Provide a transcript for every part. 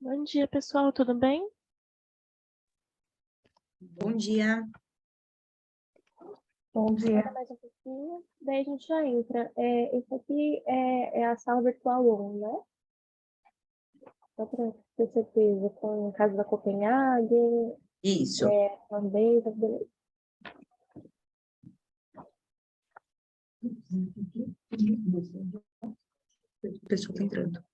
Bom dia, pessoal, tudo bem? Bom dia. Bom dia. Espera mais um pouquinho, daí a gente já entra. Esse aqui é a sala virtual 1, né? Só para ter certeza, com a Casa da Copenhague, Isso. também, tá beleza. O pessoal está entrando.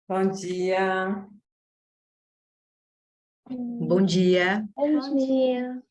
Bom dia. Bom dia. Bom dia.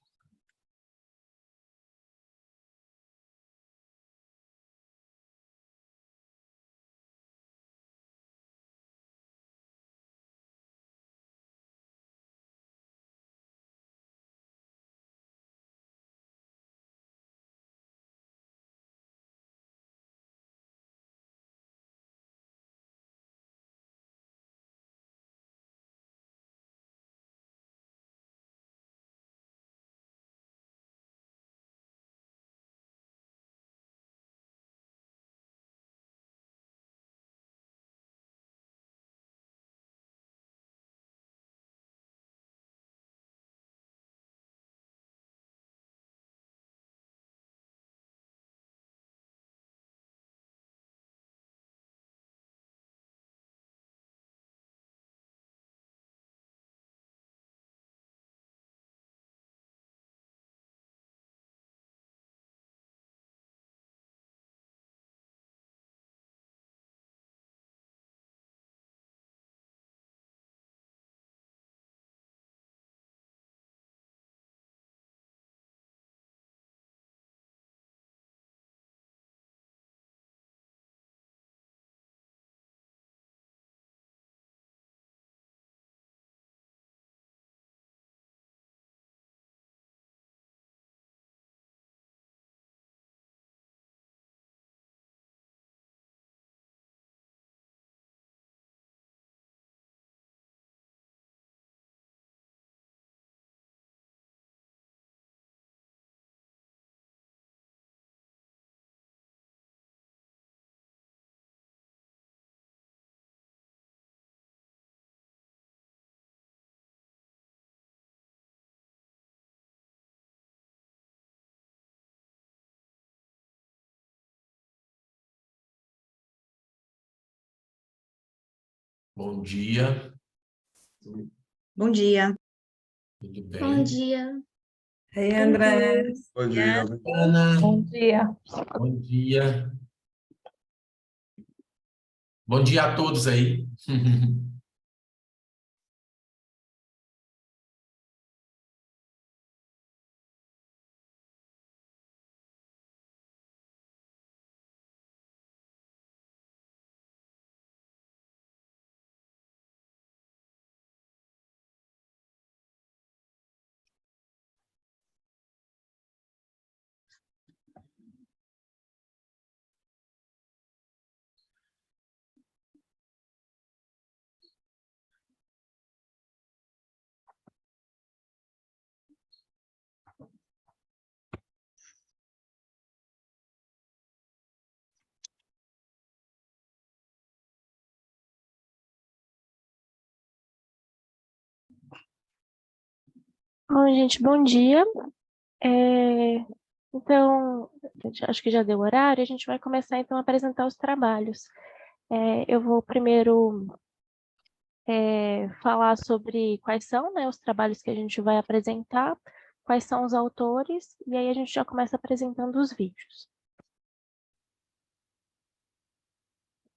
Bom dia, Bom dia. tudo Bom bem? dia. Ei, André. Bom dia. Ana, Bom dia. bom dia. Bom dia a todos aí. Bom, gente, bom dia. Então, gente, acho que já deu horário, a gente vai começar então a apresentar os trabalhos. Eu vou primeiro falar sobre quais são, né, os trabalhos que a gente vai apresentar, quais são os autores, e aí a gente já começa apresentando os vídeos.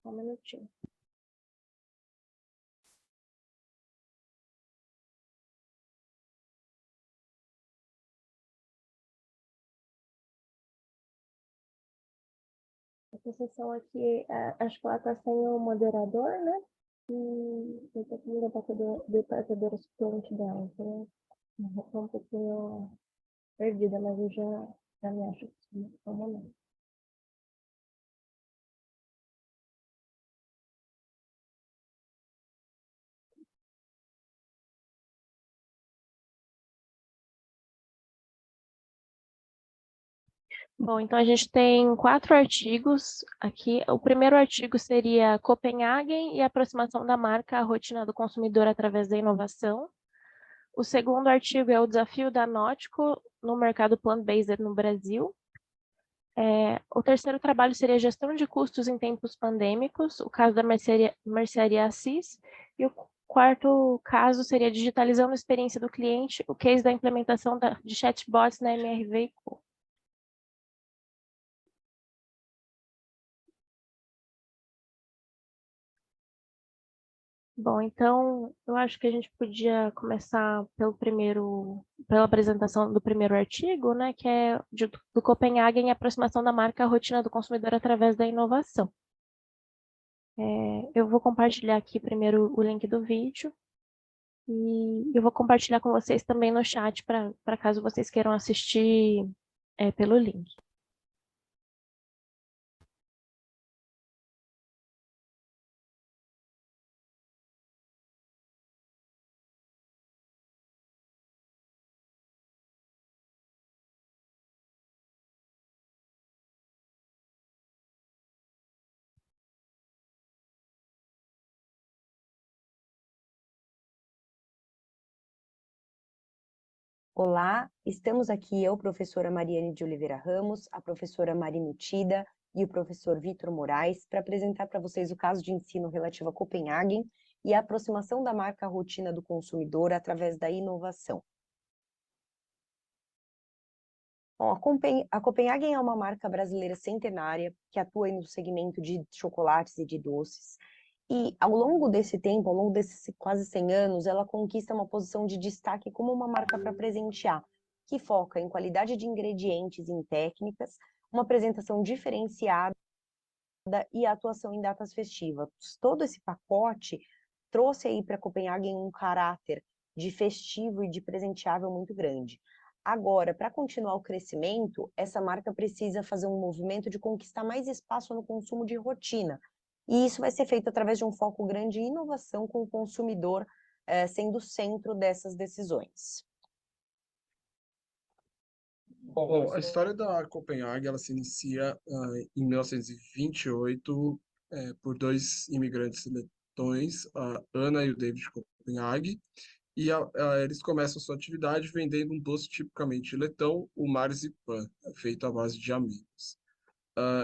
Só um minutinho. Essa sessão aqui, acho que ela está sem o moderador, né? E eu estou com o debatedora suplente dela, então eu estou um pouquinho perdida, mas eu já me acho aqui no momento. Bom, então a gente tem 4 artigos aqui. O primeiro artigo seria Copenhagen e a aproximação da marca à rotina do consumidor através da inovação. O segundo artigo é o desafio da Nótico no mercado plant-based no Brasil. O terceiro trabalho seria gestão de custos em tempos pandêmicos, o caso da Mercearia Assis. E o quarto caso seria digitalizando a experiência do cliente, o case da implementação de chatbots na MRV e Co. Bom, então eu acho que a gente podia começar pela apresentação do primeiro artigo, né, que é do Copenhagen e aproximação da marca à rotina do consumidor através da inovação. Eu vou compartilhar aqui primeiro o link do vídeo e eu vou compartilhar com vocês também no chat para caso vocês queiram assistir pelo link. Olá, estamos aqui eu, professora Mariane de Oliveira Ramos, a professora Marina Tida e o professor Vitor Moraes, para apresentar para vocês o caso de ensino relativo a Copenhagen e a aproximação da marca à rotina do consumidor através da inovação. Bom, a Copenhagen é uma marca brasileira centenária que atua no segmento de chocolates e de doces. E ao longo desse tempo, ao longo desses quase 100 anos, ela conquista uma posição de destaque como uma marca para presentear, que foca em qualidade de ingredientes e em técnicas, uma apresentação diferenciada e atuação em datas festivas. Todo esse pacote trouxe aí para Copenhagen um caráter de festivo e de presenteável muito grande. Agora, para continuar o crescimento, essa marca precisa fazer um movimento de conquistar mais espaço no consumo de rotina. E isso vai ser feito através de um foco grande em inovação com o consumidor sendo o centro dessas decisões. Bom, a história da Copenhague ela se inicia em 1928 por dois imigrantes letões, a Ana e o David Copenhague, e eles começam sua atividade vendendo um doce tipicamente letão, o marzipan, feito à base de amêndoas.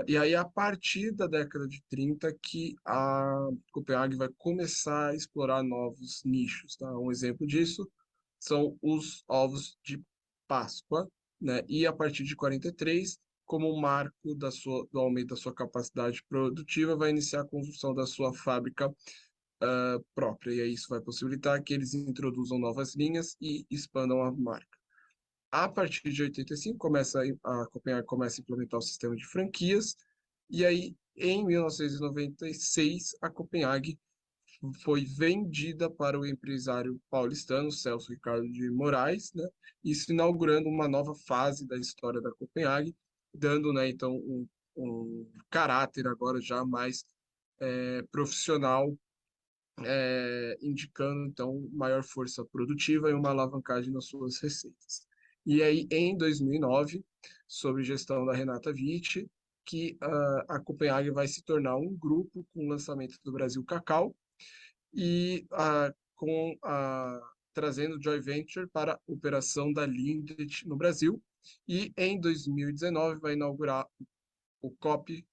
E aí, a partir da década de 30, que a Copenhague vai começar a explorar novos nichos, tá? Um exemplo disso são os ovos de Páscoa, né? E a partir de 43, como um marco do aumento da sua capacidade produtiva, vai iniciar a construção da sua fábrica própria. E aí isso vai possibilitar que eles introduzam novas linhas e expandam a marca. A partir de 85, a Copenhague começa a implementar o sistema de franquias, e aí, em 1996, a Copenhague foi vendida para o empresário paulistano Celso Ricardo de Moraes, né? Isso inaugurando uma nova fase da história da Copenhague, dando, né, então, um caráter agora já mais profissional, indicando, então, maior força produtiva e uma alavancagem nas suas receitas. E aí, em 2009, sob gestão da Renata Witt, que a Copenhague vai se tornar um grupo com o lançamento do Brasil Cacau e trazendo Joy Venture para a operação da Lindt no Brasil. E em 2019 vai inaugurar o Coffee.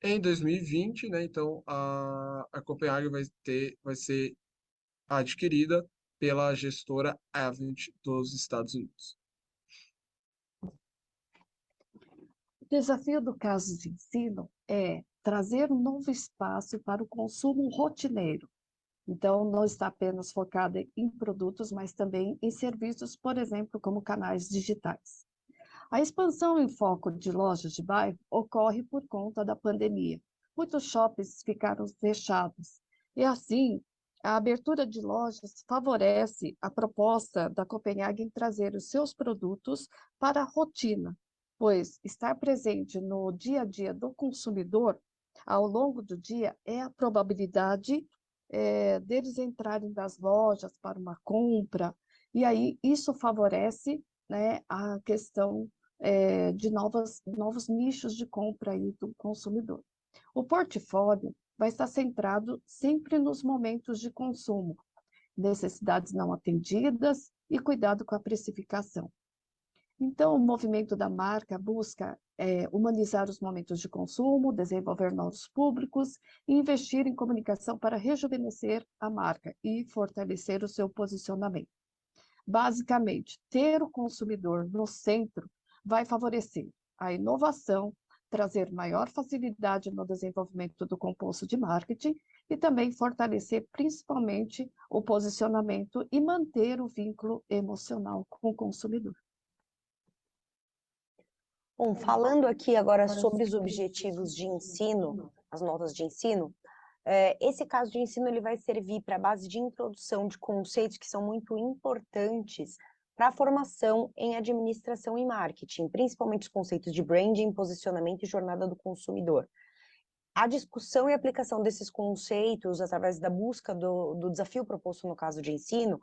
Em 2020, né, então, a Copenhague vai ser adquirida pela gestora Avent dos Estados Unidos. O desafio do caso de ensino é trazer um novo espaço para o consumo rotineiro. Então, não está apenas focada em produtos, mas também em serviços, por exemplo, como canais digitais. A expansão em foco de lojas de bairro ocorre por conta da pandemia. Muitos shoppings ficaram fechados. E assim, a abertura de lojas favorece a proposta da Copenhague em trazer os seus produtos para a rotina, pois estar presente no dia a dia do consumidor, ao longo do dia, é a probabilidade deles entrarem nas lojas para uma compra, e aí isso favorece, né, a questão de novos nichos de compra aí do consumidor. O portfólio vai estar centrado sempre nos momentos de consumo, necessidades não atendidas e cuidado com a precificação. Então, o movimento da marca busca humanizar os momentos de consumo, desenvolver novos públicos e investir em comunicação para rejuvenescer a marca e fortalecer o seu posicionamento. Basicamente, ter o consumidor no centro vai favorecer a inovação, trazer maior facilidade no desenvolvimento do composto de marketing e também fortalecer principalmente o posicionamento e manter o vínculo emocional com o consumidor. Bom, falando aqui agora sobre os objetivos de ensino, as notas de ensino, esse caso de ensino ele vai servir para a base de introdução de conceitos que são muito importantes para a formação em administração e marketing, principalmente os conceitos de branding, posicionamento e jornada do consumidor. A discussão e aplicação desses conceitos através da busca do desafio proposto no caso de ensino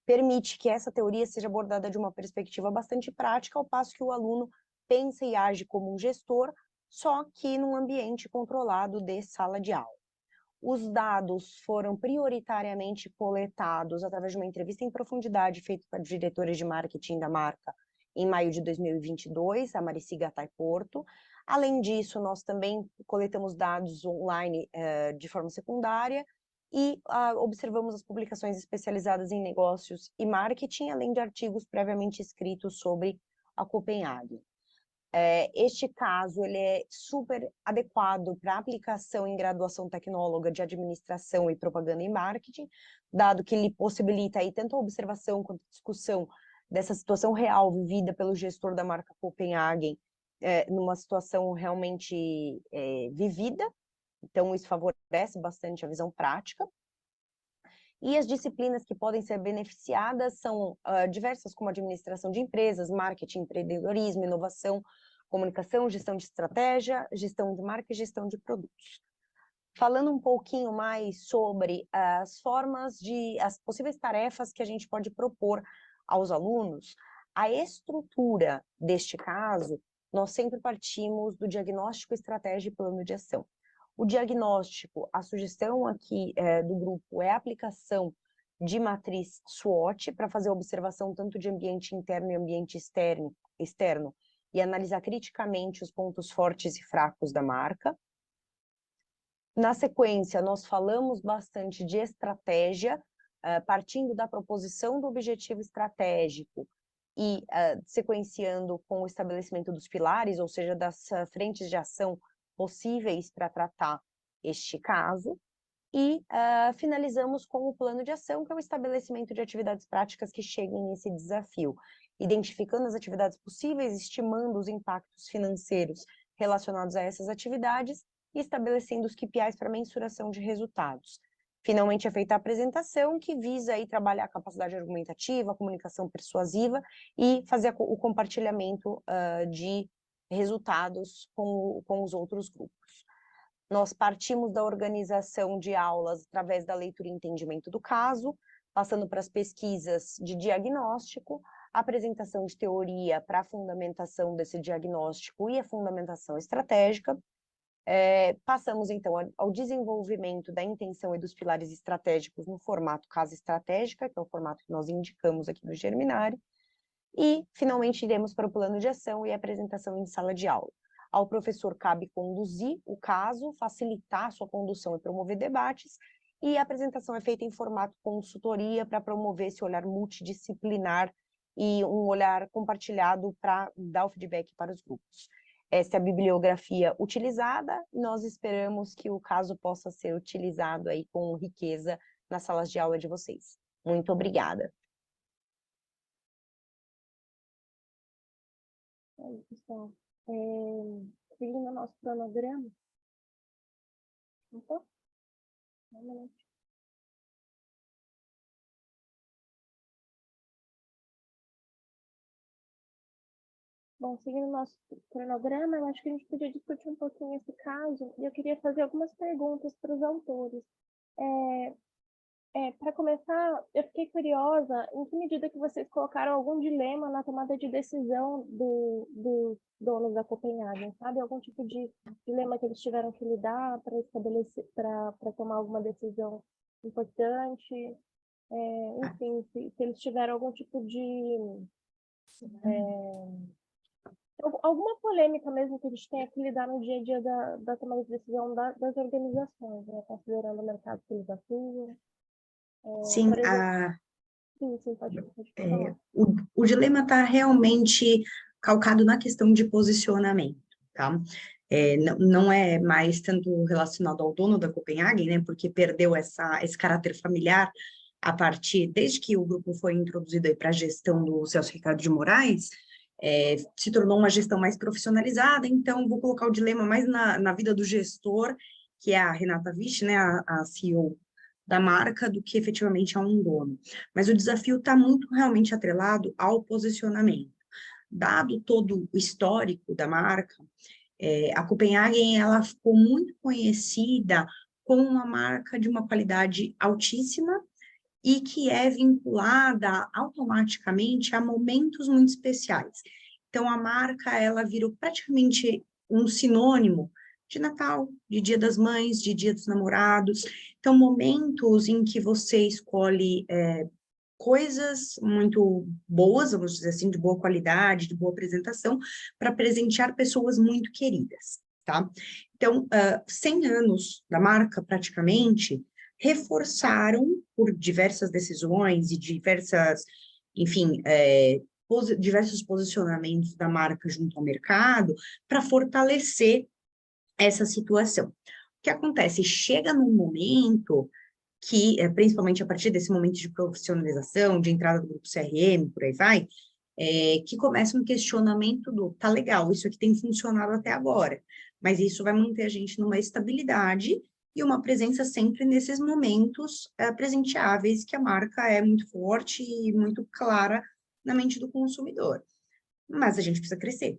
permite que essa teoria seja abordada de uma perspectiva bastante prática, ao passo que o aluno pensa e age como um gestor, só que num ambiente controlado de sala de aula. Os dados foram prioritariamente coletados através de uma entrevista em profundidade feita para diretores de marketing da marca em maio de 2022, a Marici Gattai Porto. Além disso, nós também coletamos dados online de forma secundária e observamos as publicações especializadas em negócios e marketing, além de artigos previamente escritos sobre a Copenhague. Este caso ele é super adequado para aplicação em graduação tecnóloga de administração e propaganda e marketing, dado que ele possibilita aí tanto a observação quanto a discussão dessa situação real vivida pelo gestor da marca Copenhagen, numa situação realmente vivida. Então isso favorece bastante a visão prática. E as disciplinas que podem ser beneficiadas são diversas, como administração de empresas, marketing, empreendedorismo, inovação, comunicação, gestão de estratégia, gestão de marca e gestão de produtos. Falando um pouquinho mais sobre as possíveis tarefas que a gente pode propor aos alunos, a estrutura deste caso, nós sempre partimos do diagnóstico, estratégia e plano de ação. O diagnóstico, a sugestão aqui do grupo é a aplicação de matriz SWOT para fazer a observação tanto de ambiente interno e ambiente externo e analisar criticamente os pontos fortes e fracos da marca. Na sequência, nós falamos bastante de estratégia, partindo da proposição do objetivo estratégico e sequenciando com o estabelecimento dos pilares, ou seja, das frentes de ação possíveis para tratar este caso. E finalizamos com o plano de ação, que é o estabelecimento de atividades práticas que cheguem nesse desafio, identificando as atividades possíveis, estimando os impactos financeiros relacionados a essas atividades e estabelecendo os KPIs para mensuração de resultados. Finalmente é feita a apresentação, que visa aí trabalhar a capacidade argumentativa, a comunicação persuasiva e fazer o compartilhamento de resultados com os outros grupos. Nós partimos da organização de aulas através da leitura e entendimento do caso, passando para as pesquisas de diagnóstico, apresentação de teoria para a fundamentação desse diagnóstico e a fundamentação estratégica. Passamos, então, ao desenvolvimento da intenção e dos pilares estratégicos no formato casa estratégica, que é o formato que nós indicamos aqui no Germinari, e, finalmente, iremos para o plano de ação e apresentação em sala de aula. Ao professor cabe conduzir o caso, facilitar a sua condução e promover debates, e a apresentação é feita em formato consultoria para promover esse olhar multidisciplinar e um olhar compartilhado para dar o feedback para os grupos. Essa é a bibliografia utilizada, e nós esperamos que o caso possa ser utilizado aí com riqueza nas salas de aula de vocês. Muito obrigada. Aí, pessoal. Seguindo o nosso cronograma. Então, um minuto. Bom, seguindo o nosso cronograma, eu acho que a gente podia discutir um pouquinho esse caso, e eu queria fazer algumas perguntas para os autores. Para começar, eu fiquei curiosa em que medida que vocês colocaram algum dilema na tomada de decisão dos donos da Copenhagen, sabe? Algum tipo de dilema que eles tiveram que lidar para estabelecer, para tomar alguma decisão importante, enfim, se eles tiveram algum tipo de alguma polêmica mesmo que a gente tenha que lidar no dia a dia da tomada de decisão das organizações, né? Considerando o mercado que eles atuam. Sim, Sim, pode falar. o dilema está realmente calcado na questão de posicionamento, tá? Não é mais tanto relacionado ao dono da Copenhagen, né? Porque perdeu esse caráter familiar desde que o grupo foi introduzido para a gestão do Celso Ricardo de Moraes, se tornou uma gestão mais profissionalizada, então vou colocar o dilema mais na vida do gestor, que é a Renata Wisch, né, a CEO da marca, do que efetivamente a um dono. Mas o desafio está muito realmente atrelado ao posicionamento. Dado todo o histórico da marca, a Copenhagen ela ficou muito conhecida como uma marca de uma qualidade altíssima e que é vinculada automaticamente a momentos muito especiais. Então, a marca ela virou praticamente um sinônimo de Natal, de Dia das Mães, de Dia dos Namorados. Então, momentos em que você escolhe coisas muito boas, vamos dizer assim, de boa qualidade, de boa apresentação, para presentear pessoas muito queridas, tá? Então, 100 anos da marca, praticamente, reforçaram, por diversas decisões e diversas, enfim, diversos posicionamentos da marca junto ao mercado, para fortalecer essa situação. O que acontece? Chega num momento que, principalmente a partir desse momento de profissionalização, de entrada do grupo CRM, por aí vai, que começa um questionamento tá legal, isso aqui tem funcionado até agora, mas isso vai manter a gente numa estabilidade e uma presença sempre nesses momentos presenteáveis, que a marca é muito forte e muito clara na mente do consumidor. Mas a gente precisa crescer.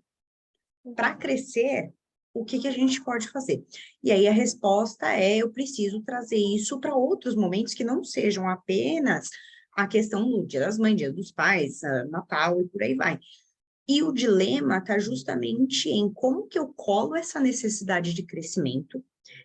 Para crescer, o que a gente pode fazer? E aí a resposta eu preciso trazer isso para outros momentos que não sejam apenas a questão do Dia das Mães, Dia dos Pais, Natal e por aí vai. E o dilema está justamente em como que eu colo essa necessidade de crescimento,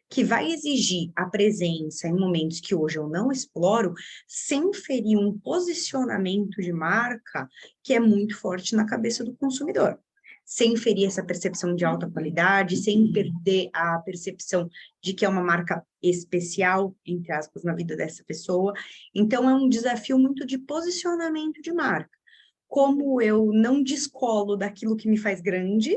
que vai exigir a presença em momentos que hoje eu não exploro, sem ferir um posicionamento de marca que é muito forte na cabeça do consumidor. Sem ferir essa percepção de alta qualidade, sem perder a percepção de que é uma marca especial, entre aspas, na vida dessa pessoa. Então, é um desafio muito de posicionamento de marca. como eu não descolo daquilo que me faz grande,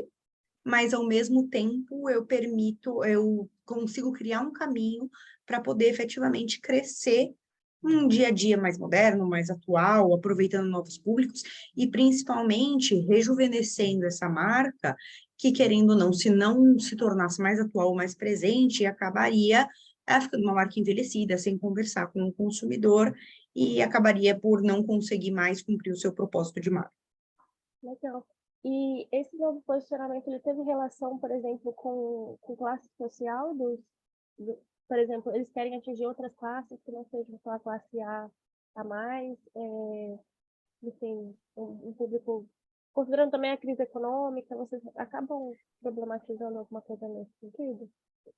mas ao mesmo tempo eu consigo criar um caminho para poder efetivamente crescer um dia a dia mais moderno, mais atual, aproveitando novos públicos e principalmente rejuvenescendo essa marca, que querendo ou não, se não se tornasse mais atual, mais presente, acabaria ficando uma marca envelhecida, sem conversar com o consumidor e acabaria por não conseguir mais cumprir o seu propósito de marca. Legal. E esse novo posicionamento, ele teve relação, por exemplo, com classe social por exemplo, eles querem atingir outras classes que não sejam só a classe a mais, enfim, um público, considerando também a crise econômica, vocês acabam problematizando alguma coisa nesse sentido?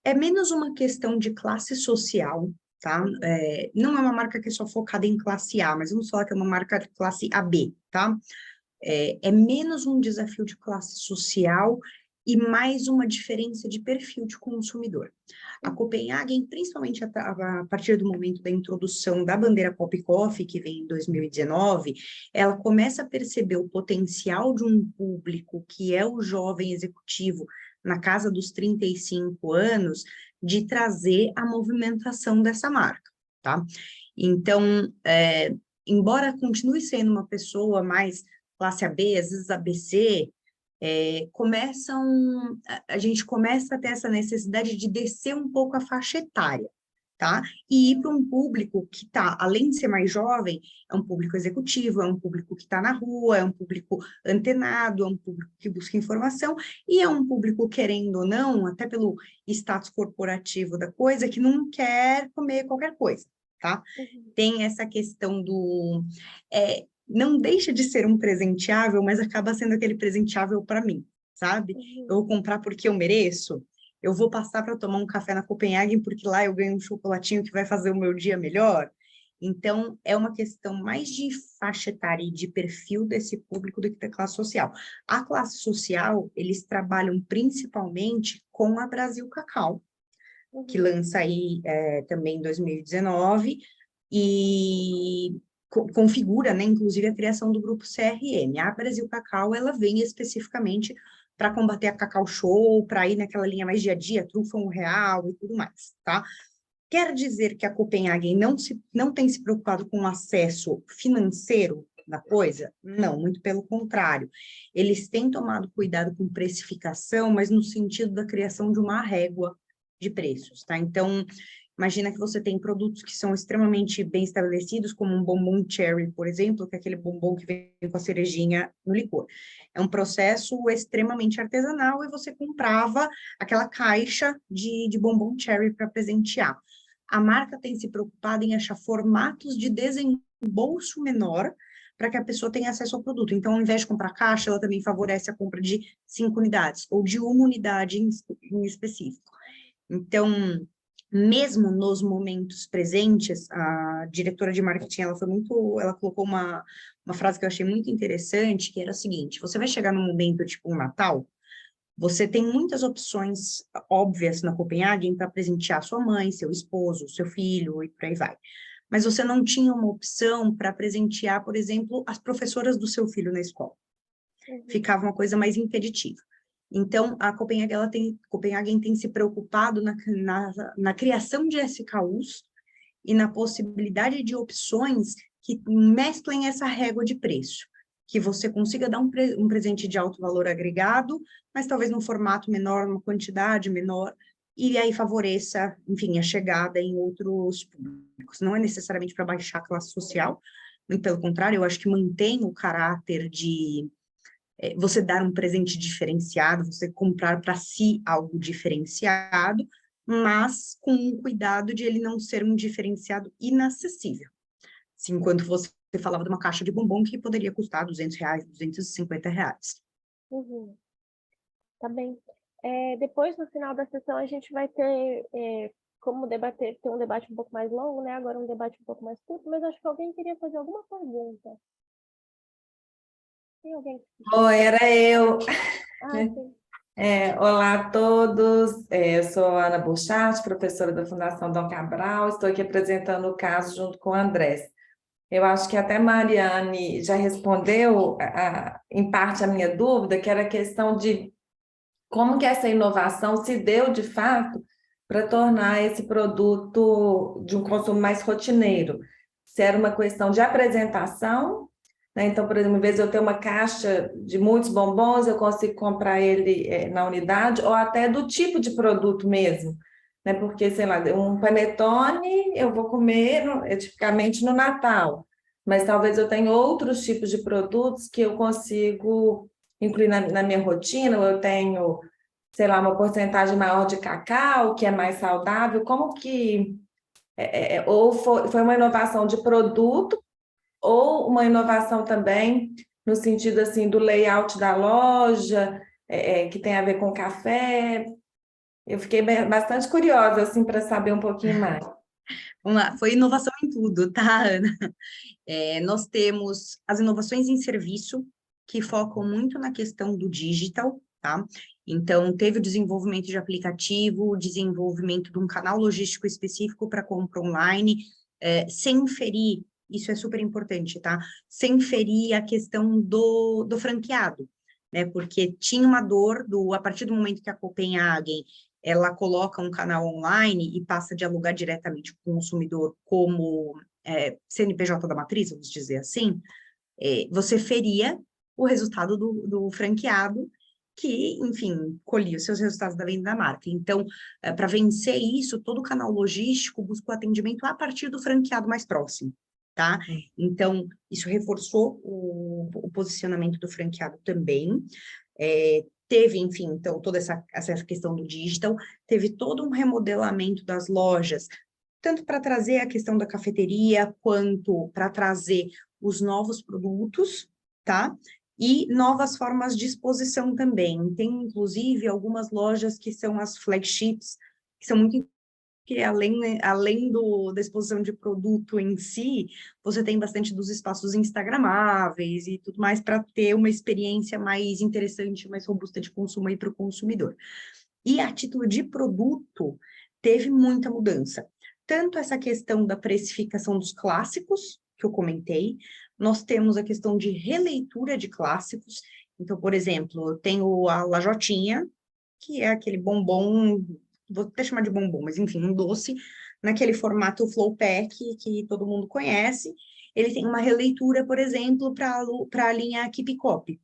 É menos uma questão de classe social, tá? Não é uma marca que é só focada em classe A, mas vamos falar que é uma marca de classe AB, tá? É menos um desafio de classe social e mais uma diferença de perfil de consumidor. A Copenhagen, principalmente a partir do momento da introdução da bandeira Pop Coffee, que vem em 2019, ela começa a perceber o potencial de um público que é o jovem executivo na casa dos 35 anos, de trazer a movimentação dessa marca, tá? Então, embora continue sendo uma pessoa mais classe AB, às vezes ABC, a gente começa a ter essa necessidade de descer um pouco a faixa etária, tá? E ir para um público que está, além de ser mais jovem, é um público executivo, é um público que está na rua, é um público antenado, é um público que busca informação, e é um público, querendo ou não, até pelo status corporativo da coisa, que não quer comer qualquer coisa, tá? Tem essa questão do... não deixa de ser um presenteável, mas acaba sendo aquele presenteável para mim, sabe? Eu vou comprar porque eu mereço, eu vou passar para tomar um café na Copenhagen porque lá eu ganho um chocolatinho que vai fazer o meu dia melhor. Então, é uma questão mais de faixa etária e de perfil desse público do que da classe social. A classe social, eles trabalham principalmente com a Brasil Cacau, que lança aí também em 2019, e configura, né, inclusive, a criação do grupo CRM. A Brasil Cacau, ela vem especificamente para combater a Cacau Show, para ir naquela linha mais dia a dia, trufa R$1 e tudo mais, tá? Quer dizer que a Copenhagen não tem se preocupado com o acesso financeiro da coisa? Não, muito pelo contrário. Eles têm tomado cuidado com precificação, mas no sentido da criação de uma régua de preços, tá? Então, imagina que você tem produtos que são extremamente bem estabelecidos, como um bombom cherry, por exemplo, que é aquele bombom que vem com a cerejinha no licor. É um processo extremamente artesanal e você comprava aquela caixa de bombom cherry para presentear. A marca tem se preocupado em achar formatos de desembolso menor para que a pessoa tenha acesso ao produto. Então, ao invés de comprar caixa, ela também favorece a compra de 5 unidades, ou de uma unidade em específico. Então, mesmo nos momentos presentes, a diretora de marketing, ela colocou uma frase que eu achei muito interessante, que era a seguinte: você vai chegar num momento tipo um Natal, você tem muitas opções óbvias na Copenhagen para presentear sua mãe, seu esposo, seu filho e por aí vai. Mas você não tinha uma opção para presentear, por exemplo, as professoras do seu filho na escola. Ficava uma coisa mais impeditiva. Então, a Copenhagen tem se preocupado na criação de SKUs e na possibilidade de opções que mesclem essa régua de preço, que você consiga dar um presente de alto valor agregado, mas talvez num formato menor, uma quantidade menor, e aí favoreça, enfim, a chegada em outros públicos. Não é necessariamente para baixar a classe social, muito pelo contrário, eu acho que mantém o caráter de você dar um presente diferenciado, você comprar para si algo diferenciado, mas com o cuidado de ele não ser um diferenciado inacessível. Assim, enquanto você falava de uma caixa de bombom que poderia custar R$200, R$250. Tá bem. Depois, no final da sessão, a gente vai ter como ter um debate um pouco mais longo, né? Agora um debate um pouco mais curto, mas acho que alguém queria fazer alguma pergunta. Tem alguém? Oi, era eu. Sim. Olá a todos, eu sou a Ana Burchat, professora da Fundação Dom Cabral, estou aqui apresentando o caso junto com o Andrés. Eu acho que até Mariane já respondeu, em parte, a minha dúvida, que era a questão de como que essa inovação se deu, de fato, para tornar esse produto de um consumo mais rotineiro. Se era uma questão de apresentação, né? Então, por exemplo, em vez de eu ter uma caixa de muitos bombons, eu consigo comprar ele na unidade, ou até do tipo de produto mesmo, né? Porque, sei lá, um panetone eu vou comer tipicamente no Natal, mas talvez eu tenha outros tipos de produtos que eu consigo incluir na minha rotina, ou eu tenho, sei lá, uma porcentagem maior de cacau, que é mais saudável. Como que... ou foi uma inovação de produto, ou uma inovação também no sentido assim do layout da loja, que tem a ver com café. Eu fiquei bastante curiosa assim para saber um pouquinho mais. Vamos lá, foi inovação em tudo, tá, Ana? Nós temos as inovações em serviço, que focam muito na questão do digital, tá? Então, teve o desenvolvimento de aplicativo, o desenvolvimento de um canal logístico específico para compra online, sem ferir, isso é super importante, tá? Sem ferir a questão do franqueado, né? Porque tinha uma dor a partir do momento que a Copenhagen ela coloca um canal online e passa a dialogar diretamente com o consumidor como CNPJ da matriz, vamos dizer assim, você feria o resultado do franqueado, que, enfim, colhia os seus resultados da venda da marca. Então, para vencer isso, todo o canal logístico busca o atendimento a partir do franqueado mais próximo, tá? Então, isso reforçou o posicionamento do franqueado também. Teve, enfim, então, toda essa questão do digital, teve todo um remodelamento das lojas, tanto para trazer a questão da cafeteria, quanto para trazer os novos produtos, tá? E novas formas de exposição também. Tem, inclusive, algumas lojas que são as flagships, que são muito... que além da exposição de produto em si, você tem bastante dos espaços instagramáveis e tudo mais para ter uma experiência mais interessante, mais robusta de consumo aí para o consumidor. E a título de produto, teve muita mudança. Tanto essa questão da precificação dos clássicos, que eu comentei, nós temos a questão de releitura de clássicos. Então, por exemplo, eu tenho a Lajotinha, que é aquele bombom, vou até chamar de bombom, mas enfim, um doce, naquele formato flow pack que todo mundo conhece. Ele tem uma releitura, por exemplo, para a linha Keep Cop.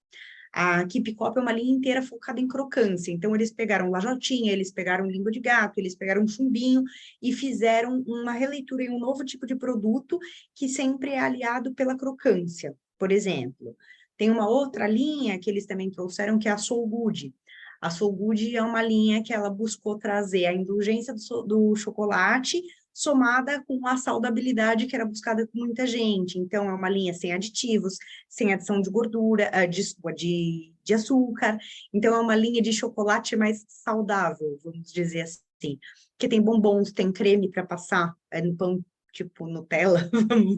A Keep Cop é uma linha inteira focada em crocância. Então, eles pegaram lajotinha, eles pegaram língua de gato, eles pegaram chumbinho e fizeram uma releitura em um novo tipo de produto que sempre é aliado pela crocância. Por exemplo, tem uma outra linha que eles também trouxeram, que é a Soul Good. A Soul Good é uma linha que ela buscou trazer a indulgência do chocolate somada com a saudabilidade que era buscada por muita gente. Então, é uma linha sem aditivos, sem adição de gordura, de açúcar. Então, é uma linha de chocolate mais saudável, vamos dizer assim. Que tem bombons, tem creme para passar no pão, tipo Nutella,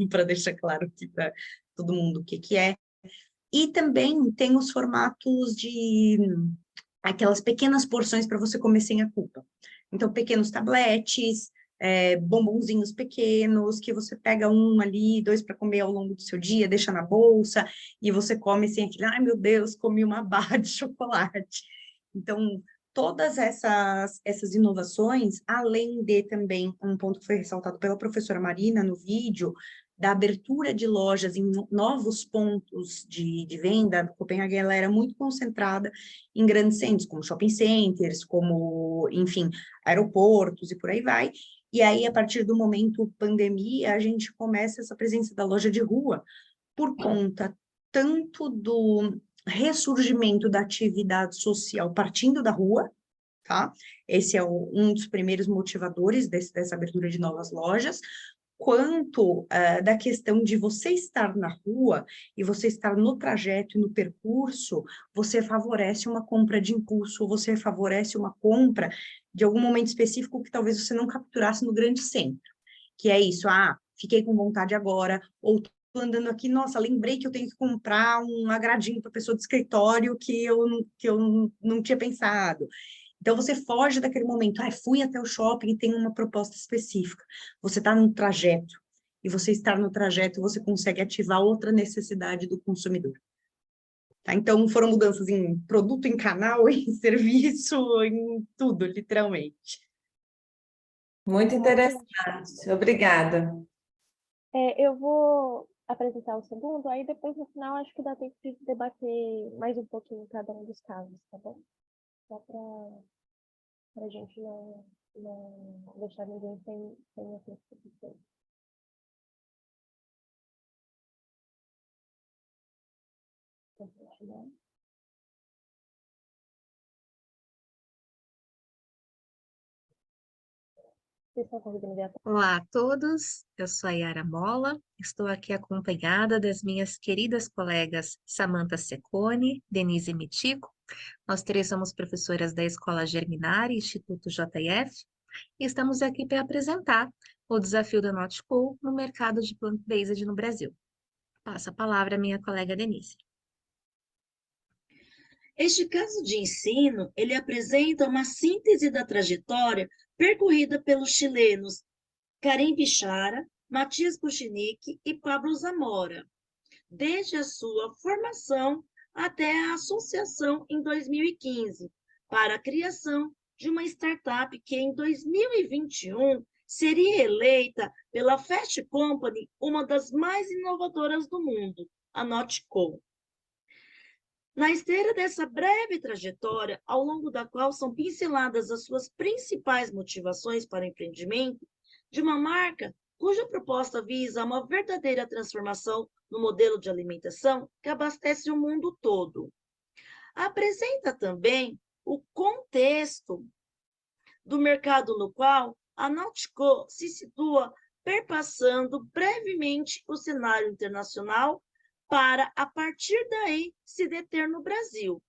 para deixar claro aqui para todo mundo o que é. E também tem os formatos de aquelas pequenas porções para você comer sem a culpa. Então, pequenos tabletes, bombonzinhos pequenos, que você pega um ali, 2 para comer ao longo do seu dia, deixa na bolsa, e você come sem aquele, ai meu Deus, comi uma barra de chocolate. Então, todas essas inovações, além de também, um ponto que foi ressaltado pela professora Marina no vídeo, da abertura de lojas em novos pontos de venda, a Copenhagen ela era muito concentrada em grandes centros, como shopping centers, como, enfim, aeroportos e por aí vai. E aí, a partir do momento pandemia, a gente começa essa presença da loja de rua, por conta tanto do ressurgimento da atividade social partindo da rua, tá? Esse é um dos primeiros motivadores dessa abertura de novas lojas, quanto da questão de você estar na rua e você estar no trajeto e no percurso, você favorece uma compra de impulso, você favorece uma compra de algum momento específico que talvez você não capturasse no grande centro, que é isso, fiquei com vontade agora, ou tô andando aqui, nossa, lembrei que eu tenho que comprar um agradinho para pessoa do escritório que eu não tinha pensado. Então, você foge daquele momento, fui até o shopping e tem uma proposta específica. Você está num trajeto e você estar no trajeto, você consegue ativar outra necessidade do consumidor. Tá? Então, foram mudanças em produto, em canal, em serviço, em tudo, literalmente. Muito interessante. Obrigada. Eu vou apresentar o segundo, aí depois no final acho que dá tempo de debater mais um pouquinho cada um dos casos, tá bom? Só para a gente não deixar ninguém sem a percepção. Vou continuar. Vocês estão conseguindo ver a tela? Olá a todos, eu sou a Yara Mola, estou aqui acompanhada das minhas queridas colegas Samantha Secone, Denise Mitico. Nós três somos professoras da Escola Germinari, Instituto JF, e estamos aqui para apresentar o desafio da Notco no mercado de plant-based no Brasil. Passo a palavra à minha colega Denise. Este caso de ensino, ele apresenta uma síntese da trajetória percorrida pelos chilenos Karim Bichara, Matias Kuchinick e Pablo Zamora, desde a sua formação até a associação em 2015, para a criação de uma startup que em 2021 seria eleita pela Fast Company uma das mais inovadoras do mundo, a Notco. Na esteira dessa breve trajetória, ao longo da qual são pinceladas as suas principais motivações para o empreendimento de uma marca cuja proposta visa uma verdadeira transformação no modelo de alimentação que abastece o mundo todo. Apresenta também o contexto do mercado no qual a Notco se situa, perpassando brevemente o cenário internacional para, a partir daí, se deter no Brasil.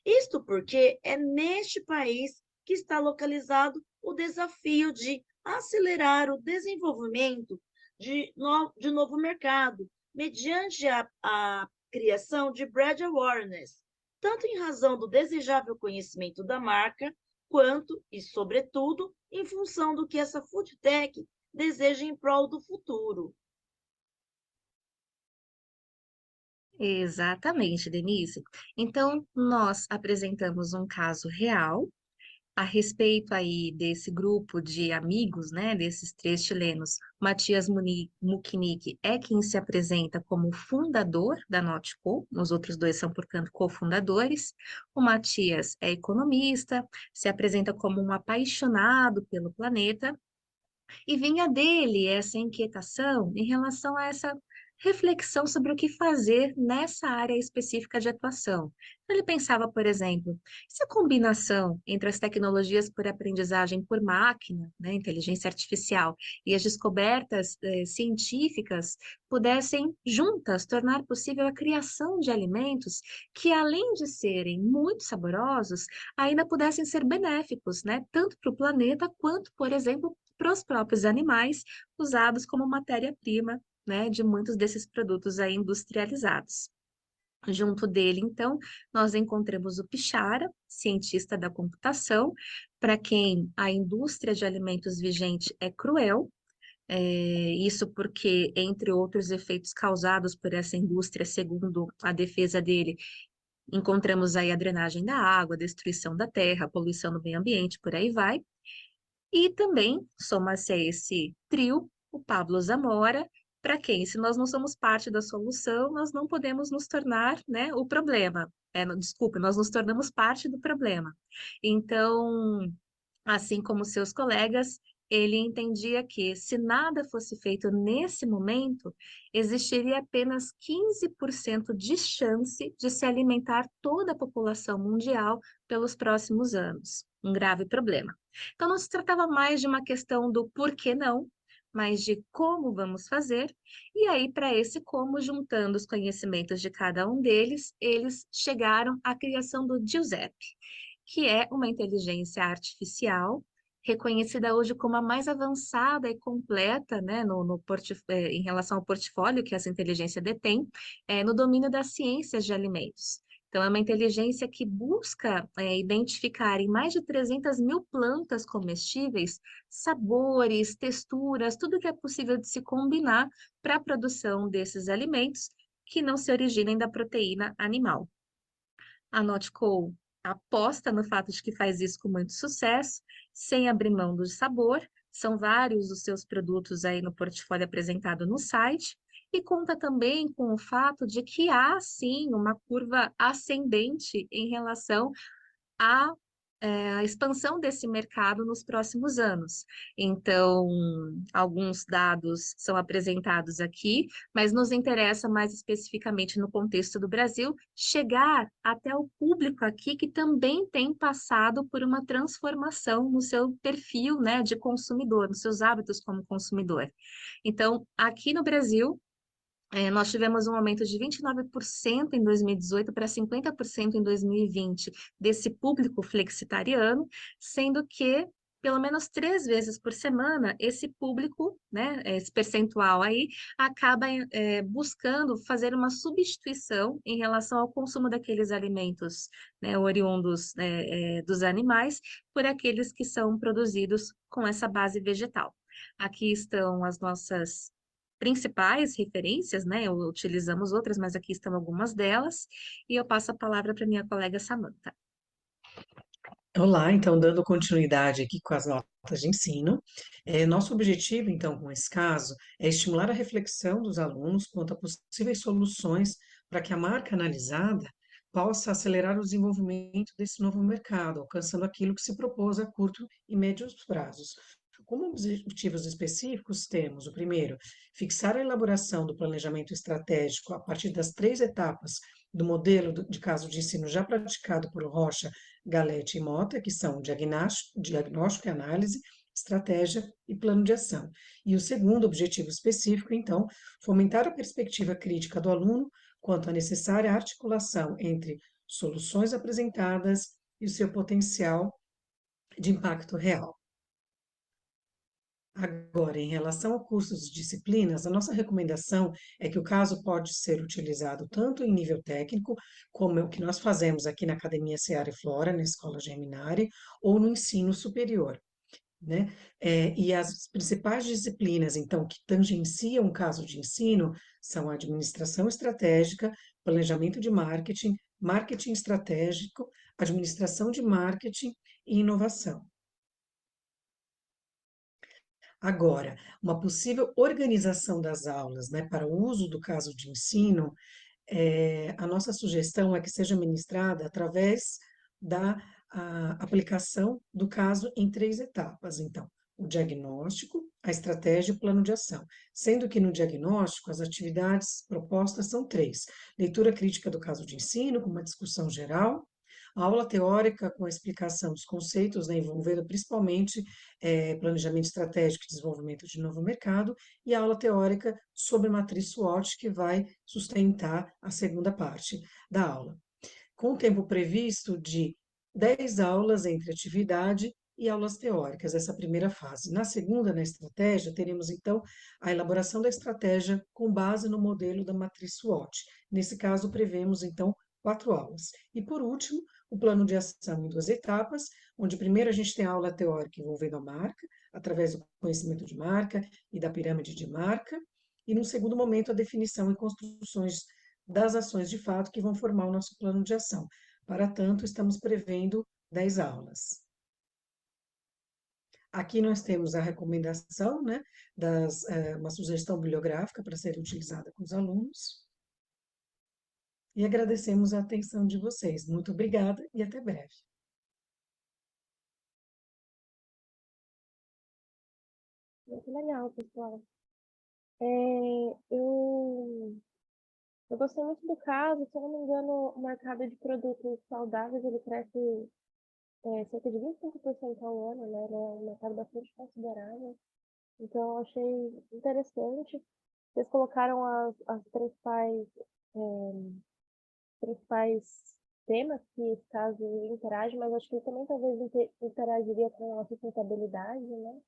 Isto porque é neste país que está localizado o desafio de acelerar o desenvolvimento de novo mercado, mediante a criação de brand awareness, tanto em razão do desejável conhecimento da marca, quanto, e sobretudo, em função do que essa food tech deseja em prol do futuro. Exatamente, Denise. Então, nós apresentamos um caso real a respeito aí desse grupo de amigos, né, desses três chilenos. Matias Mukinick é quem se apresenta como fundador da Notco, os outros dois são, portanto, cofundadores. O Matias é economista, se apresenta como um apaixonado pelo planeta, e vinha dele essa inquietação em relação a essa reflexão sobre o que fazer nessa área específica de atuação. Ele pensava, por exemplo, se a combinação entre as tecnologias por aprendizagem por máquina, né, inteligência artificial, e as descobertas científicas pudessem juntas tornar possível a criação de alimentos que, além de serem muito saborosos, ainda pudessem ser benéficos, né, tanto para o planeta quanto, por exemplo, para os próprios animais, usados como matéria-prima, né, de muitos desses produtos aí industrializados. Junto dele, então, nós encontramos o Pichara, cientista da computação, para quem a indústria de alimentos vigente é cruel, isso porque, entre outros efeitos causados por essa indústria, segundo a defesa dele, encontramos aí a drenagem da água, a destruição da terra, a poluição do meio ambiente, por aí vai. E também soma-se a esse trio o Pablo Zamora, para quem, se nós não somos parte da solução, nós não podemos nos tornar, né, o problema. Desculpe, nós nos tornamos parte do problema. Então, assim como seus colegas, ele entendia que, se nada fosse feito nesse momento, existiria apenas 15% de chance de se alimentar toda a população mundial pelos próximos anos. Um grave problema. Então, não se tratava mais de uma questão do por que não, mas de como vamos fazer. E aí, para esse como, juntando os conhecimentos de cada um deles, eles chegaram à criação do Giuseppe, que é uma inteligência artificial reconhecida hoje como a mais avançada e completa, né, em relação ao portfólio que essa inteligência detém, no domínio das ciências de alimentos. Então, é uma inteligência que busca identificar em mais de 300 mil plantas comestíveis sabores, texturas, tudo que é possível de se combinar para a produção desses alimentos que não se originem da proteína animal. A Notco aposta no fato de que faz isso com muito sucesso, sem abrir mão do sabor. São vários os seus produtos aí no portfólio apresentado no site, e conta também com o fato de que há, sim, uma curva ascendente em relação à a expansão desse mercado nos próximos anos. Então, alguns dados são apresentados aqui, mas nos interessa mais especificamente no contexto do Brasil, chegar até o público aqui que também tem passado por uma transformação no seu perfil, né, de consumidor, nos seus hábitos como consumidor. Então, aqui no Brasil, nós tivemos um aumento de 29% em 2018 para 50% em 2020 desse público flexitariano, sendo que pelo menos 3 vezes por semana esse público, né, esse percentual aí, acaba buscando fazer uma substituição em relação ao consumo daqueles alimentos, né, oriundos dos animais por aqueles que são produzidos com essa base vegetal. Aqui estão as nossas principais referências, né? Utilizamos outras, mas aqui estão algumas delas, e eu passo a palavra para minha colega Samantha. Olá, então, dando continuidade aqui com as notas de ensino, nosso objetivo, então, com esse caso, é estimular a reflexão dos alunos quanto a possíveis soluções para que a marca analisada possa acelerar o desenvolvimento desse novo mercado, alcançando aquilo que se propôs a curto e médio prazos. Como objetivos específicos, temos o primeiro, fixar a elaboração do planejamento estratégico a partir das 3 etapas do modelo de caso de ensino já praticado por Rocha, Galete e Mota, que são diagnóstico e análise, estratégia e plano de ação. E o segundo objetivo específico, então, fomentar a perspectiva crítica do aluno quanto à necessária articulação entre soluções apresentadas e o seu potencial de impacto real. Agora, em relação a cursos e disciplinas, a nossa recomendação é que o caso pode ser utilizado tanto em nível técnico, como é o que nós fazemos aqui na Academia Seara e Flora, na Escola Geminari, ou no ensino superior, né? E as principais disciplinas, então, que tangenciam o caso de ensino são administração estratégica, planejamento de marketing, marketing estratégico, administração de marketing e inovação. Agora, uma possível organização das aulas, né, para o uso do caso de ensino, a nossa sugestão é que seja ministrada através da aplicação do caso em 3 etapas. Então, o diagnóstico, a estratégia e o plano de ação. Sendo que no diagnóstico, as atividades propostas são 3. Leitura crítica do caso de ensino, com uma discussão geral, a aula teórica com a explicação dos conceitos, né, envolvendo principalmente planejamento estratégico e desenvolvimento de novo mercado, e a aula teórica sobre matriz SWOT, que vai sustentar a segunda parte da aula. Com o tempo previsto de 10 aulas entre atividade e aulas teóricas, essa primeira fase. Na segunda, na estratégia, teremos então a elaboração da estratégia com base no modelo da matriz SWOT. Nesse caso, prevemos então 4 aulas. E por último, o plano de ação em 2 etapas, onde primeiro a gente tem a aula teórica envolvendo a marca, através do conhecimento de marca e da pirâmide de marca, e no segundo momento a definição e construções das ações de fato que vão formar o nosso plano de ação. Para tanto, estamos prevendo 10 aulas. Aqui nós temos a recomendação, né, uma sugestão bibliográfica para ser utilizada com os alunos. E agradecemos a atenção de vocês. Muito obrigada e até breve. Muito legal, pessoal. Eu gostei muito do caso. Se eu não me engano, o mercado de produtos saudáveis, ele cresce cerca de 25% ao ano, né? Ele é um mercado bastante considerável. Então, eu achei interessante. Vocês colocaram as principais temas que esse caso interage, mas acho que ele também talvez interagiria com a sustentabilidade, né?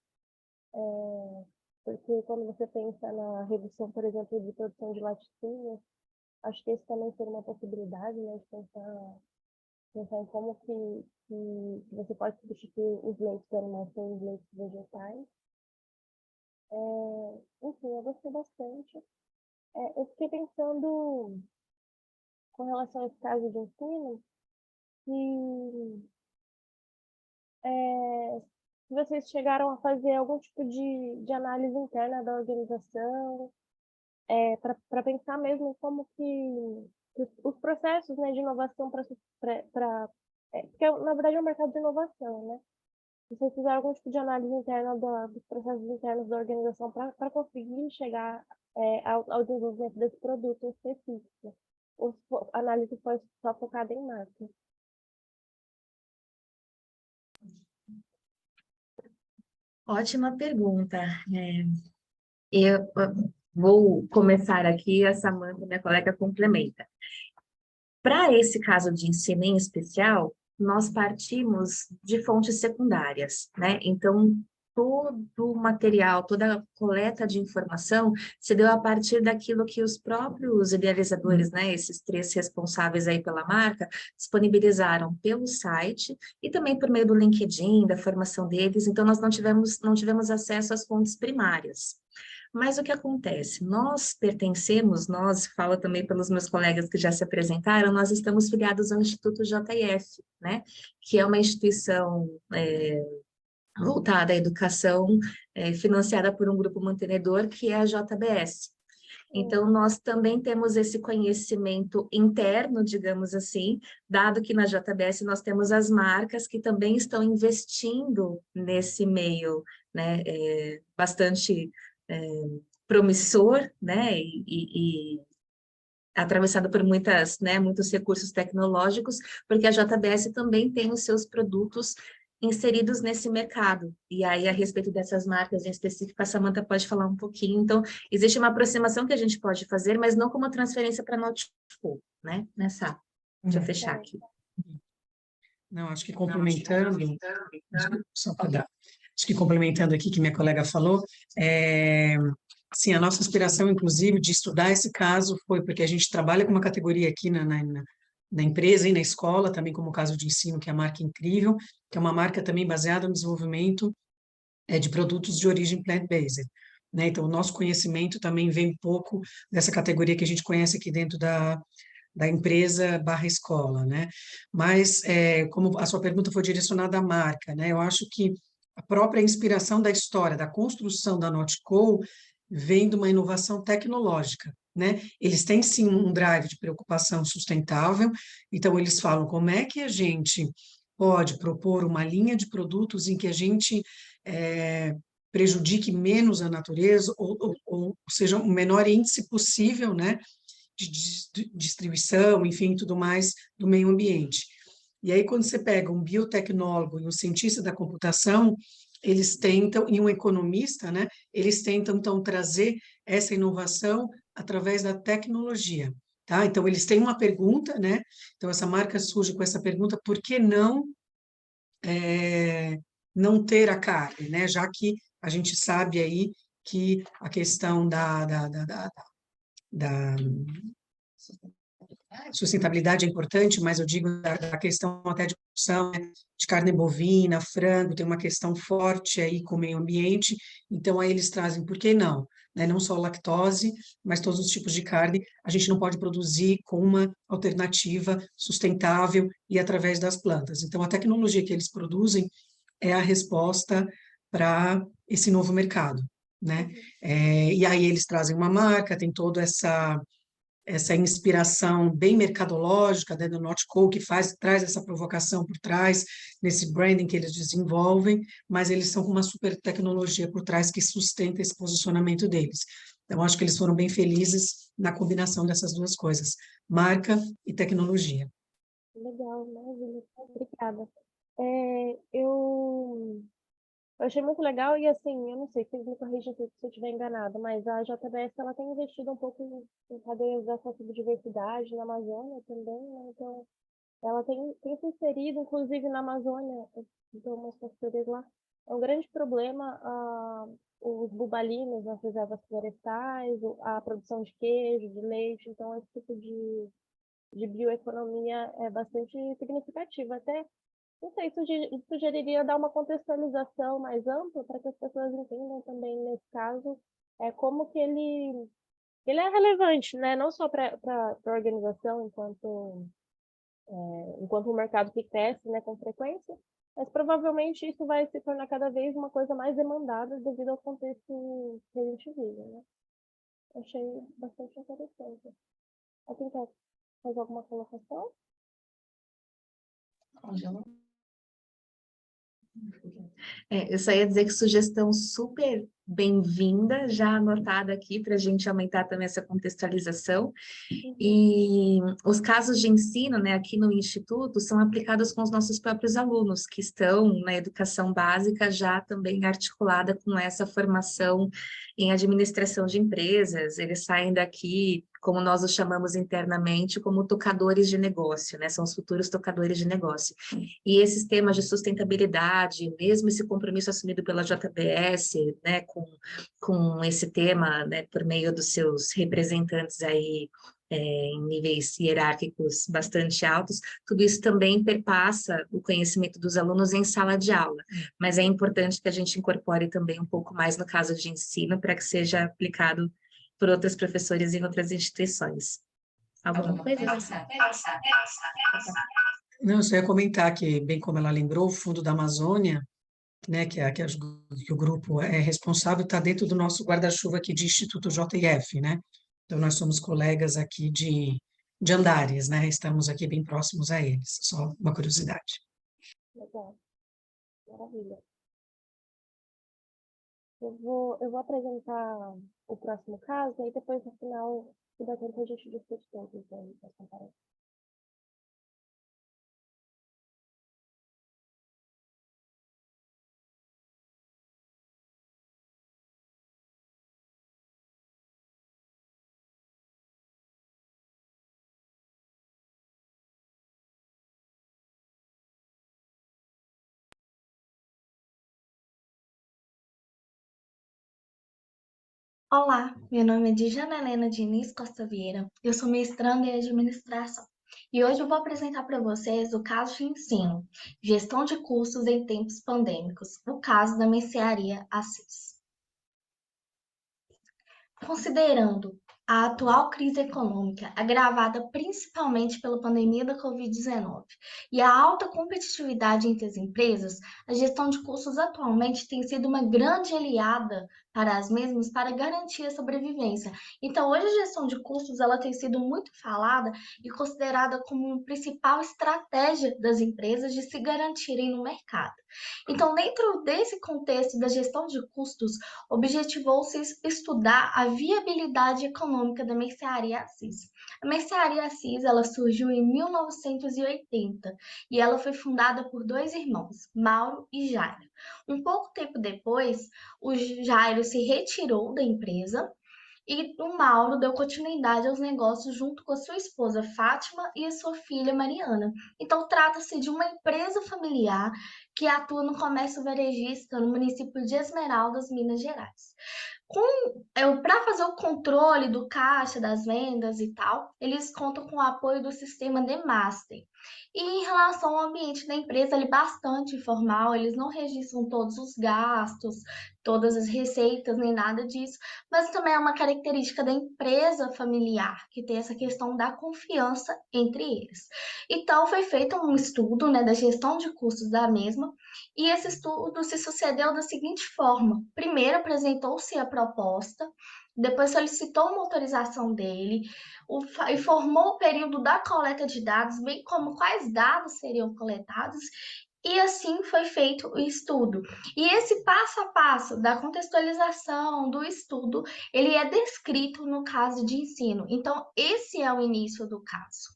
Porque quando você pensa na redução, por exemplo, de produção de laticínios, Acho que esse também seria uma possibilidade, né, de pensar em como que você pode substituir os leites animais pelos leites vegetais. Enfim, eu gostei bastante. Eu fiquei pensando, com relação a esse caso de ensino, que se vocês chegaram a fazer algum tipo de análise interna da organização, para pensar mesmo como que os processos, né, de inovação porque na verdade é um mercado de inovação, né? Vocês fizeram algum tipo de análise interna dos processos internos da organização para conseguir chegar ao desenvolvimento desse produto específico? Ou a análise foi só focada em marca? Ótima pergunta. Eu vou começar aqui, a Samanta, minha colega, complementa. Para esse caso de ensino em especial, nós partimos de fontes secundárias, né? Então, todo o material, toda a coleta de informação se deu a partir daquilo que os próprios idealizadores, né, esses 3 responsáveis aí pela marca, disponibilizaram pelo site e também por meio do LinkedIn, da formação deles. Então, nós não tivemos acesso às fontes primárias. Mas o que acontece? Nós, falo também pelos meus colegas que já se apresentaram, nós estamos filiados ao Instituto JF, né? Que é uma instituição voltada à educação, financiada por um grupo mantenedor, que é a JBS. Então, nós também temos esse conhecimento interno, digamos assim, dado que na JBS nós temos as marcas que também estão investindo nesse meio, né, bastante promissor, né, e atravessado por muitos recursos tecnológicos, porque a JBS também tem os seus produtos inseridos nesse mercado. E aí, a respeito dessas marcas em específico, a Samanta pode falar um pouquinho. Então, existe uma aproximação que a gente pode fazer, mas não como transferência para Notco, né? Nessa. Deixa eu fechar aqui. Não, acho que complementando, só para dar, acho que complementando aqui que minha colega falou, sim, a nossa inspiração, inclusive, de estudar esse caso foi porque a gente trabalha com uma categoria aqui na empresa e na escola, também como caso de ensino, que é a marca Incrível, que é uma marca também baseada no desenvolvimento de produtos de origem plant-based, né? Então, o nosso conhecimento também vem um pouco dessa categoria que a gente conhece aqui dentro da empresa barra escola, né? Mas, como a sua pergunta foi direcionada à marca, né? Eu acho que a própria inspiração da história, da construção da Notco, vem de uma inovação tecnológica, né? Eles têm, sim, um drive de preocupação sustentável, então eles falam como é que a gente pode propor uma linha de produtos em que a gente prejudique menos a natureza, ou seja, o menor índice possível, né, de distribuição, enfim, tudo mais do meio ambiente. E aí, quando você pega um biotecnólogo e um cientista da computação, eles tentam, e um economista, né, eles tentam, então, trazer essa inovação através da tecnologia, tá? Então, eles têm uma pergunta, né? Então, essa marca surge com essa pergunta, por que não ter a carne, né? Já que a gente sabe aí que a questão da sustentabilidade é importante, mas eu digo da questão até de produção, né, de carne bovina, frango, tem uma questão forte aí com o meio ambiente, então aí eles trazem, por que não? Né, não só lactose, mas todos os tipos de carne, a gente não pode produzir com uma alternativa sustentável e através das plantas. Então, a tecnologia que eles produzem é a resposta para esse novo mercado, né? E aí eles trazem uma marca, tem toda essa inspiração bem mercadológica, né, do Notco, que traz essa provocação por trás, nesse branding que eles desenvolvem, mas eles são com uma super tecnologia por trás que sustenta esse posicionamento deles. Então, acho que eles foram bem felizes na combinação dessas duas coisas, marca e tecnologia. Legal, maravilha. Obrigada. Eu achei muito legal e, assim, eu não sei, vocês me corrigem se eu estiver enganada, mas a JBS, ela tem investido um pouco em cadeias dessa diversidade na Amazônia também, né? Então, ela tem se inserido, inclusive, na Amazônia, então, umas parcerias lá, É um grande problema os bubalinos nas reservas florestais, a produção de queijo, de leite. Então, esse tipo de bioeconomia é bastante significativo. Até, não sei, sugeriria dar uma contextualização mais ampla para que as pessoas entendam também, nesse caso, como que ele é relevante, né? Não só para a organização enquanto o mercado que cresce, né, com frequência, mas provavelmente isso vai se tornar cada vez uma coisa mais demandada devido ao contexto que a gente vive, né? Achei bastante interessante. Alguém quer fazer alguma colocação? Eu só ia dizer que sugestão super bem-vinda, já anotada aqui para a gente aumentar também essa contextualização. E os casos de ensino, né, aqui no Instituto, são aplicados com os nossos próprios alunos, que estão na educação básica, já também articulada com essa formação em administração de empresas. Eles saem daqui, como nós os chamamos internamente, como tocadores de negócio, né, são os futuros tocadores de negócio. E esses temas de sustentabilidade, mesmo esse compromisso assumido pela JBS, né, com esse tema, né, por meio dos seus representantes aí, em níveis hierárquicos bastante altos, tudo isso também perpassa o conhecimento dos alunos em sala de aula, mas é importante que a gente incorpore também um pouco mais no caso de ensino, para que seja aplicado por outros professores em outras instituições. Alguma coisa? Não, só ia comentar que, bem como ela lembrou, o Fundo da Amazônia, né, que o grupo é responsável, está dentro do nosso guarda-chuva aqui de Instituto JF, né? Então, nós somos colegas aqui de andares, né? Estamos aqui bem próximos a eles, só uma curiosidade. Legal. Maravilha. Eu vou apresentar o próximo caso, e aí depois, no final, se der tempo, a gente discute todos as comparações. Olá, meu nome é Djana Helena Diniz Costa Vieira, eu sou mestranda em administração e hoje eu vou apresentar para vocês o caso de ensino, gestão de custos em tempos pandêmicos, o caso da Mercearia Assis. Considerando a atual crise econômica, agravada principalmente pela pandemia da Covid-19, e a alta competitividade entre as empresas, a gestão de custos atualmente tem sido uma grande aliada para as mesmas para garantir a sobrevivência. Então, hoje a gestão de custos ela tem sido muito falada e considerada como uma principal estratégia das empresas de se garantirem no mercado. Então, dentro desse contexto da gestão de custos, objetivou-se estudar a viabilidade econômica da Mercearia Assis. A Mercearia Assis ela surgiu em 1980 e ela foi fundada por dois irmãos, Mauro e Jairo. Um pouco tempo depois, o Jairo se retirou da empresa e o Mauro deu continuidade aos negócios junto com a sua esposa Fátima e a sua filha Mariana. Então, trata-se de uma empresa familiar que atua no comércio varejista no município de Esmeraldas, Minas Gerais. Para fazer o controle do caixa, das vendas e tal, eles contam com o apoio do sistema Demaster. E em relação ao ambiente da empresa, ele é bastante informal, eles não registram todos os gastos, todas as receitas, nem nada disso, mas também é uma característica da empresa familiar, que tem essa questão da confiança entre eles. Então, foi feito um estudo, né, da gestão de custos da mesma, e esse estudo se sucedeu da seguinte forma: primeiro apresentou-se a proposta, depois solicitou uma autorização dele, informou o período da coleta de dados, bem como quais dados seriam coletados, e assim foi feito o estudo. E esse passo a passo da contextualização do estudo, ele é descrito no caso de ensino. Então, esse é o início do caso.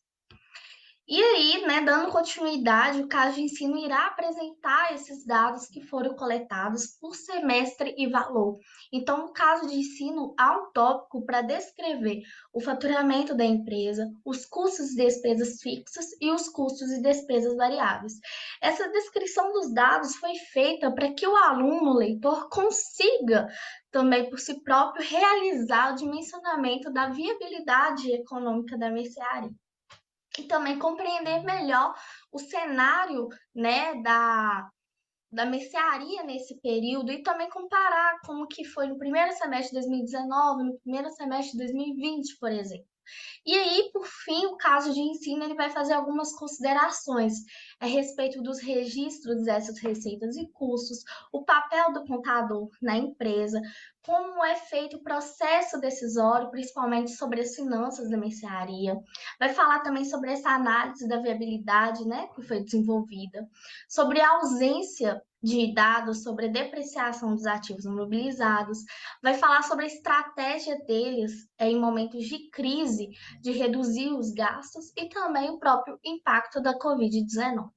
E aí, né, dando continuidade, o caso de ensino irá apresentar esses dados que foram coletados por semestre e valor. Então, no caso de ensino, há um tópico para descrever o faturamento da empresa, os custos e despesas fixas e os custos e despesas variáveis. Essa descrição dos dados foi feita para que o aluno, o leitor, consiga também por si próprio realizar o dimensionamento da viabilidade econômica da mercearia e também compreender melhor o cenário, né, da mercearia nesse período e também comparar como que foi no primeiro semestre de 2019, no primeiro semestre de 2020, por exemplo. E aí, por fim, o caso de ensino ele vai fazer algumas considerações a respeito dos registros dessas receitas e custos, o papel do contador na empresa, como é feito o processo decisório, principalmente sobre as finanças da mercearia. Vai falar também sobre essa análise da viabilidade, né, que foi desenvolvida, sobre a ausência de dados sobre a depreciação dos ativos imobilizados, vai falar sobre a estratégia deles em momentos de crise, de reduzir os gastos e também o próprio impacto da Covid-19.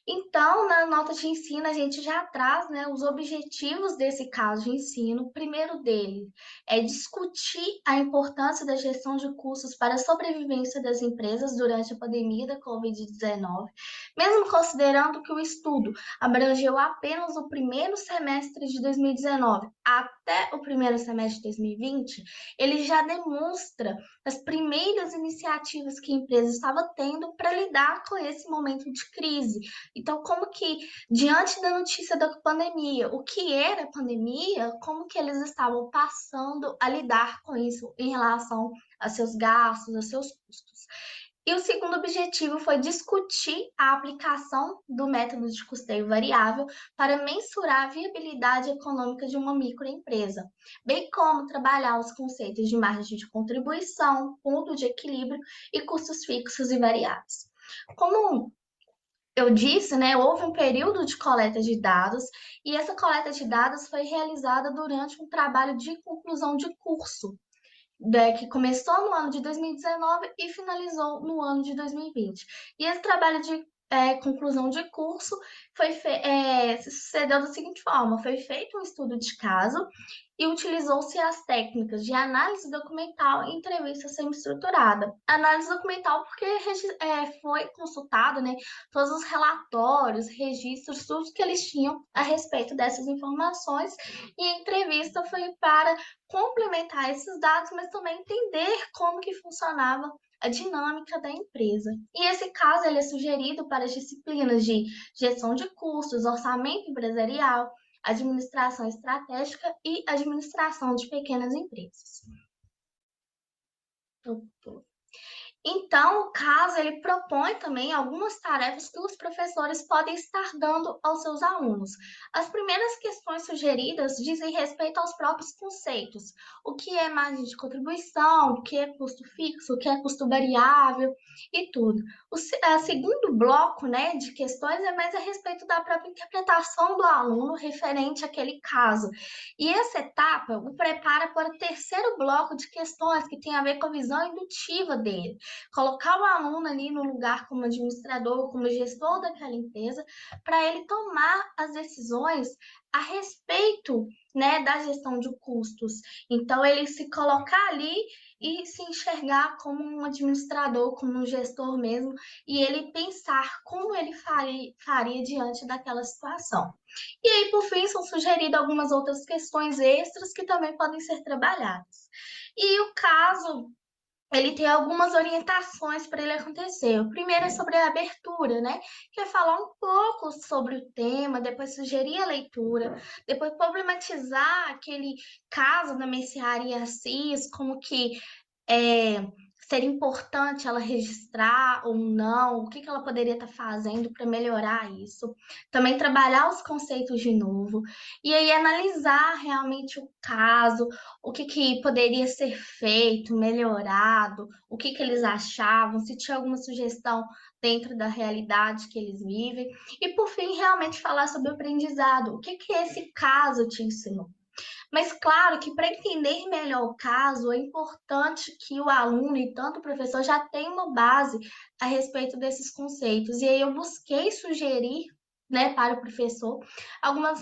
Então, na nota de ensino, a gente já traz, né, os objetivos desse caso de ensino. O primeiro dele é discutir a importância da gestão de custos para a sobrevivência das empresas durante a pandemia da Covid-19, mesmo considerando que o estudo abrangeu apenas o primeiro semestre de 2019 até o primeiro semestre de 2020, ele já demonstra as primeiras iniciativas que a empresa estava tendo para lidar com esse momento de crise. Então, como que, diante da notícia da pandemia, o que era a pandemia, como que eles estavam passando a lidar com isso em relação a seus gastos, a seus custos. E o segundo objetivo foi discutir a aplicação do método de custeio variável para mensurar a viabilidade econômica de uma microempresa, bem como trabalhar os conceitos de margem de contribuição, ponto de equilíbrio e custos fixos e variáveis. Como eu disse, né, houve um período de coleta de dados e essa coleta de dados foi realizada durante um trabalho de conclusão de curso, que começou no ano de 2019 e finalizou no ano de 2020. E esse trabalho de conclusão de curso sucedeu da seguinte forma: foi feito um estudo de caso e utilizou-se as técnicas de análise documental e entrevista semi-estruturada. Análise documental porque foi consultado, né, todos os relatórios, registros, tudo que eles tinham a respeito dessas informações, e a entrevista foi para complementar esses dados, mas também entender como que funcionava a dinâmica da empresa. E esse caso ele é sugerido para as disciplinas de gestão de custos, orçamento empresarial, administração estratégica e administração de pequenas empresas. Então, o caso ele propõe também algumas tarefas que os professores podem estar dando aos seus alunos. As primeiras questões sugeridas dizem respeito aos próprios conceitos. O que é margem de contribuição, o que é custo fixo, o que é custo variável e tudo. O segundo bloco, né, de questões é mais a respeito da própria interpretação do aluno referente àquele caso. E essa etapa o prepara para o terceiro bloco de questões que tem a ver com a visão indutiva dele. Colocar o aluno ali no lugar como administrador, como gestor daquela empresa, para ele tomar as decisões a respeito, né, da gestão de custos. Então, ele se colocar ali e se enxergar como um administrador, como um gestor mesmo, e ele pensar como ele faria diante daquela situação. E aí, por fim, são sugeridas algumas outras questões extras que também podem ser trabalhadas. E o caso ele tem algumas orientações para ele acontecer. O primeiro é sobre a abertura, né? Que é falar um pouco sobre o tema, depois sugerir a leitura, depois problematizar aquele caso da mercearia Assis, como que seria importante ela registrar ou não, o que ela poderia estar fazendo para melhorar isso. Também trabalhar os conceitos de novo, e aí analisar realmente o caso, o que poderia ser feito, melhorado, o que eles achavam, se tinha alguma sugestão dentro da realidade que eles vivem. E, por fim, realmente falar sobre o aprendizado. O que esse caso te ensinou? Mas claro que para entender melhor o caso, é importante que o aluno e tanto o professor já tenham uma base a respeito desses conceitos. E aí eu busquei sugerir, né, para o professor algumas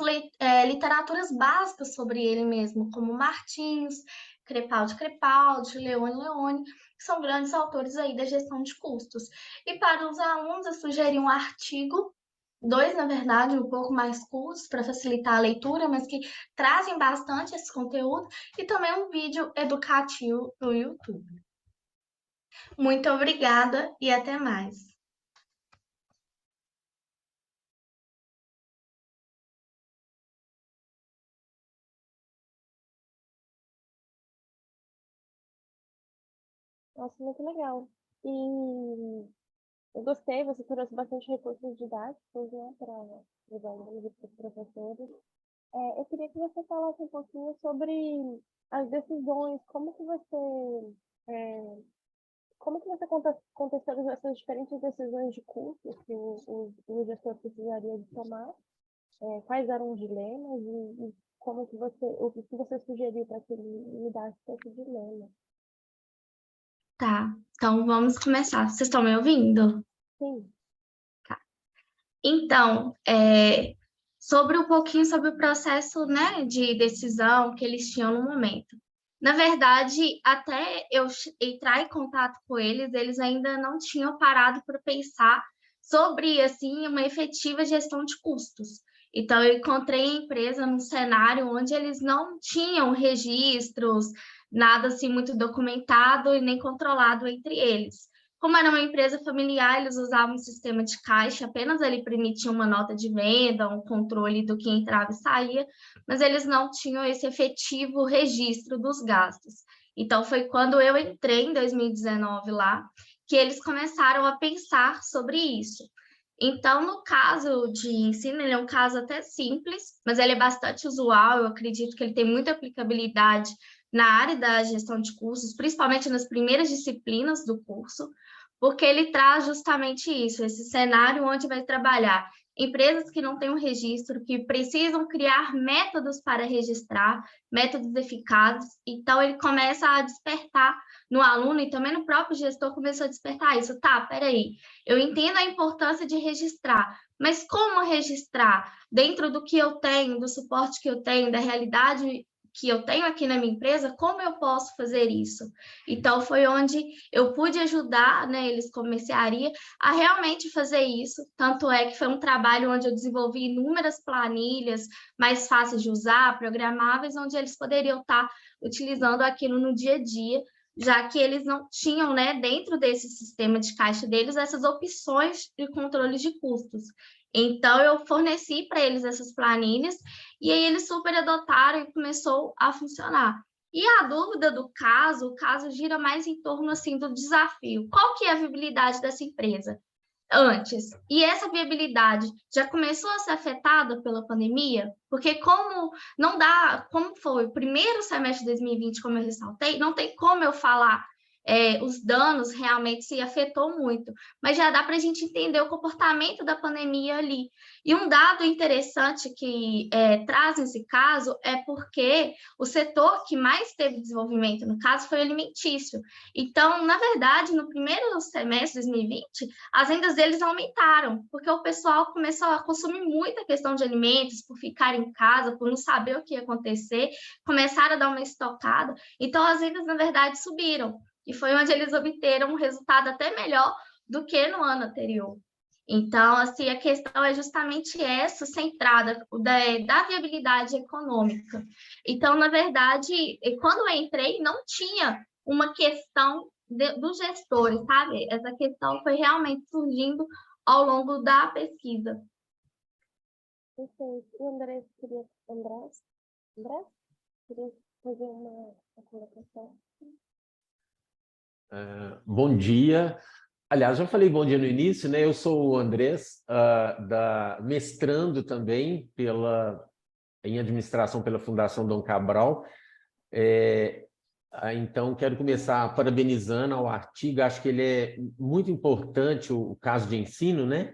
literaturas básicas sobre ele mesmo, como Martins, Crepaldi, Leone, que são grandes autores aí da gestão de custos. E para os alunos, eu sugeri um artigo, dois, na verdade, um pouco mais curtos para facilitar a leitura, mas que trazem bastante esse conteúdo, e também um vídeo educativo no YouTube. Muito obrigada e até mais. Nossa, muito legal. E eu gostei, você trouxe bastante recursos didáticos, né, para os alunos e para os professores. Eu queria que você falasse um pouquinho sobre as decisões, como que você contextualiza essas diferentes decisões de cursos que o gestor precisaria de tomar, quais eram os dilemas e como que o que você sugeriu para que ele lidasse com esse dilema. Tá, então vamos começar. Vocês estão me ouvindo? Sim. Então, sobre um pouquinho sobre o processo, né, de decisão que eles tinham no momento. Na verdade, até eu entrar em contato com eles ainda não tinham parado para pensar sobre, assim, uma efetiva gestão de custos. Então, eu encontrei a empresa num cenário onde eles não tinham registros, nada assim muito documentado e nem controlado entre eles. Como era uma empresa familiar, eles usavam um sistema de caixa, apenas ele permitia uma nota de venda, um controle do que entrava e saía, mas eles não tinham esse efetivo registro dos gastos. Então, foi quando eu entrei em 2019 lá, que eles começaram a pensar sobre isso. Então, no caso de ensino, ele é um caso até simples, mas ele é bastante usual, eu acredito que ele tem muita aplicabilidade na área da gestão de cursos, principalmente nas primeiras disciplinas do curso, porque ele traz justamente isso, esse cenário onde vai trabalhar empresas que não têm um registro, que precisam criar métodos para registrar, métodos eficazes. Então, ele começa a despertar no aluno e também no próprio gestor começou a despertar isso. Tá, peraí, eu entendo a importância de registrar, mas como registrar? Dentro do que eu tenho, do suporte que eu tenho, da realidade que eu tenho aqui na minha empresa, como eu posso fazer isso? Então, foi onde eu pude ajudar, né, eles como mercearia, a realmente fazer isso. Tanto é que foi um trabalho onde eu desenvolvi inúmeras planilhas mais fáceis de usar, programáveis, onde eles poderiam estar utilizando aquilo no dia a dia, já que eles não tinham, né, dentro desse sistema de caixa deles, essas opções de controle de custos. Então, eu forneci para eles essas planilhas e aí eles super adotaram e começou a funcionar. E a dúvida do caso, o caso gira mais em torno assim do desafio. Qual que é a viabilidade dessa empresa antes? E essa viabilidade já começou a ser afetada pela pandemia? Porque como não dá, como foi o primeiro semestre de 2020, como eu ressaltei, não tem como eu falar os danos realmente se afetou muito, mas já dá para a gente entender o comportamento da pandemia ali. E um dado interessante que traz nesse caso é porque o setor que mais teve desenvolvimento, no caso, foi o alimentício. Então, na verdade, no primeiro semestre de 2020, as vendas deles aumentaram, porque o pessoal começou a consumir muita questão de alimentos, por ficar em casa, por não saber o que ia acontecer, começaram a dar uma estocada. Então, as vendas, na verdade, subiram. E foi onde eles obteram um resultado até melhor do que no ano anterior. Então, assim, a questão é justamente essa, centrada da viabilidade econômica. Então, na verdade, quando eu entrei, não tinha uma questão dos gestores, sabe? Essa questão foi realmente surgindo ao longo da pesquisa. Perfeito. O André queria fazer uma colocação. Bom dia. Aliás, já falei bom dia no início, né? Eu sou o Andrés, mestrando também em administração pela Fundação Dom Cabral. Então, quero começar parabenizando ao artigo. Acho que ele é muito importante, o caso de ensino, né?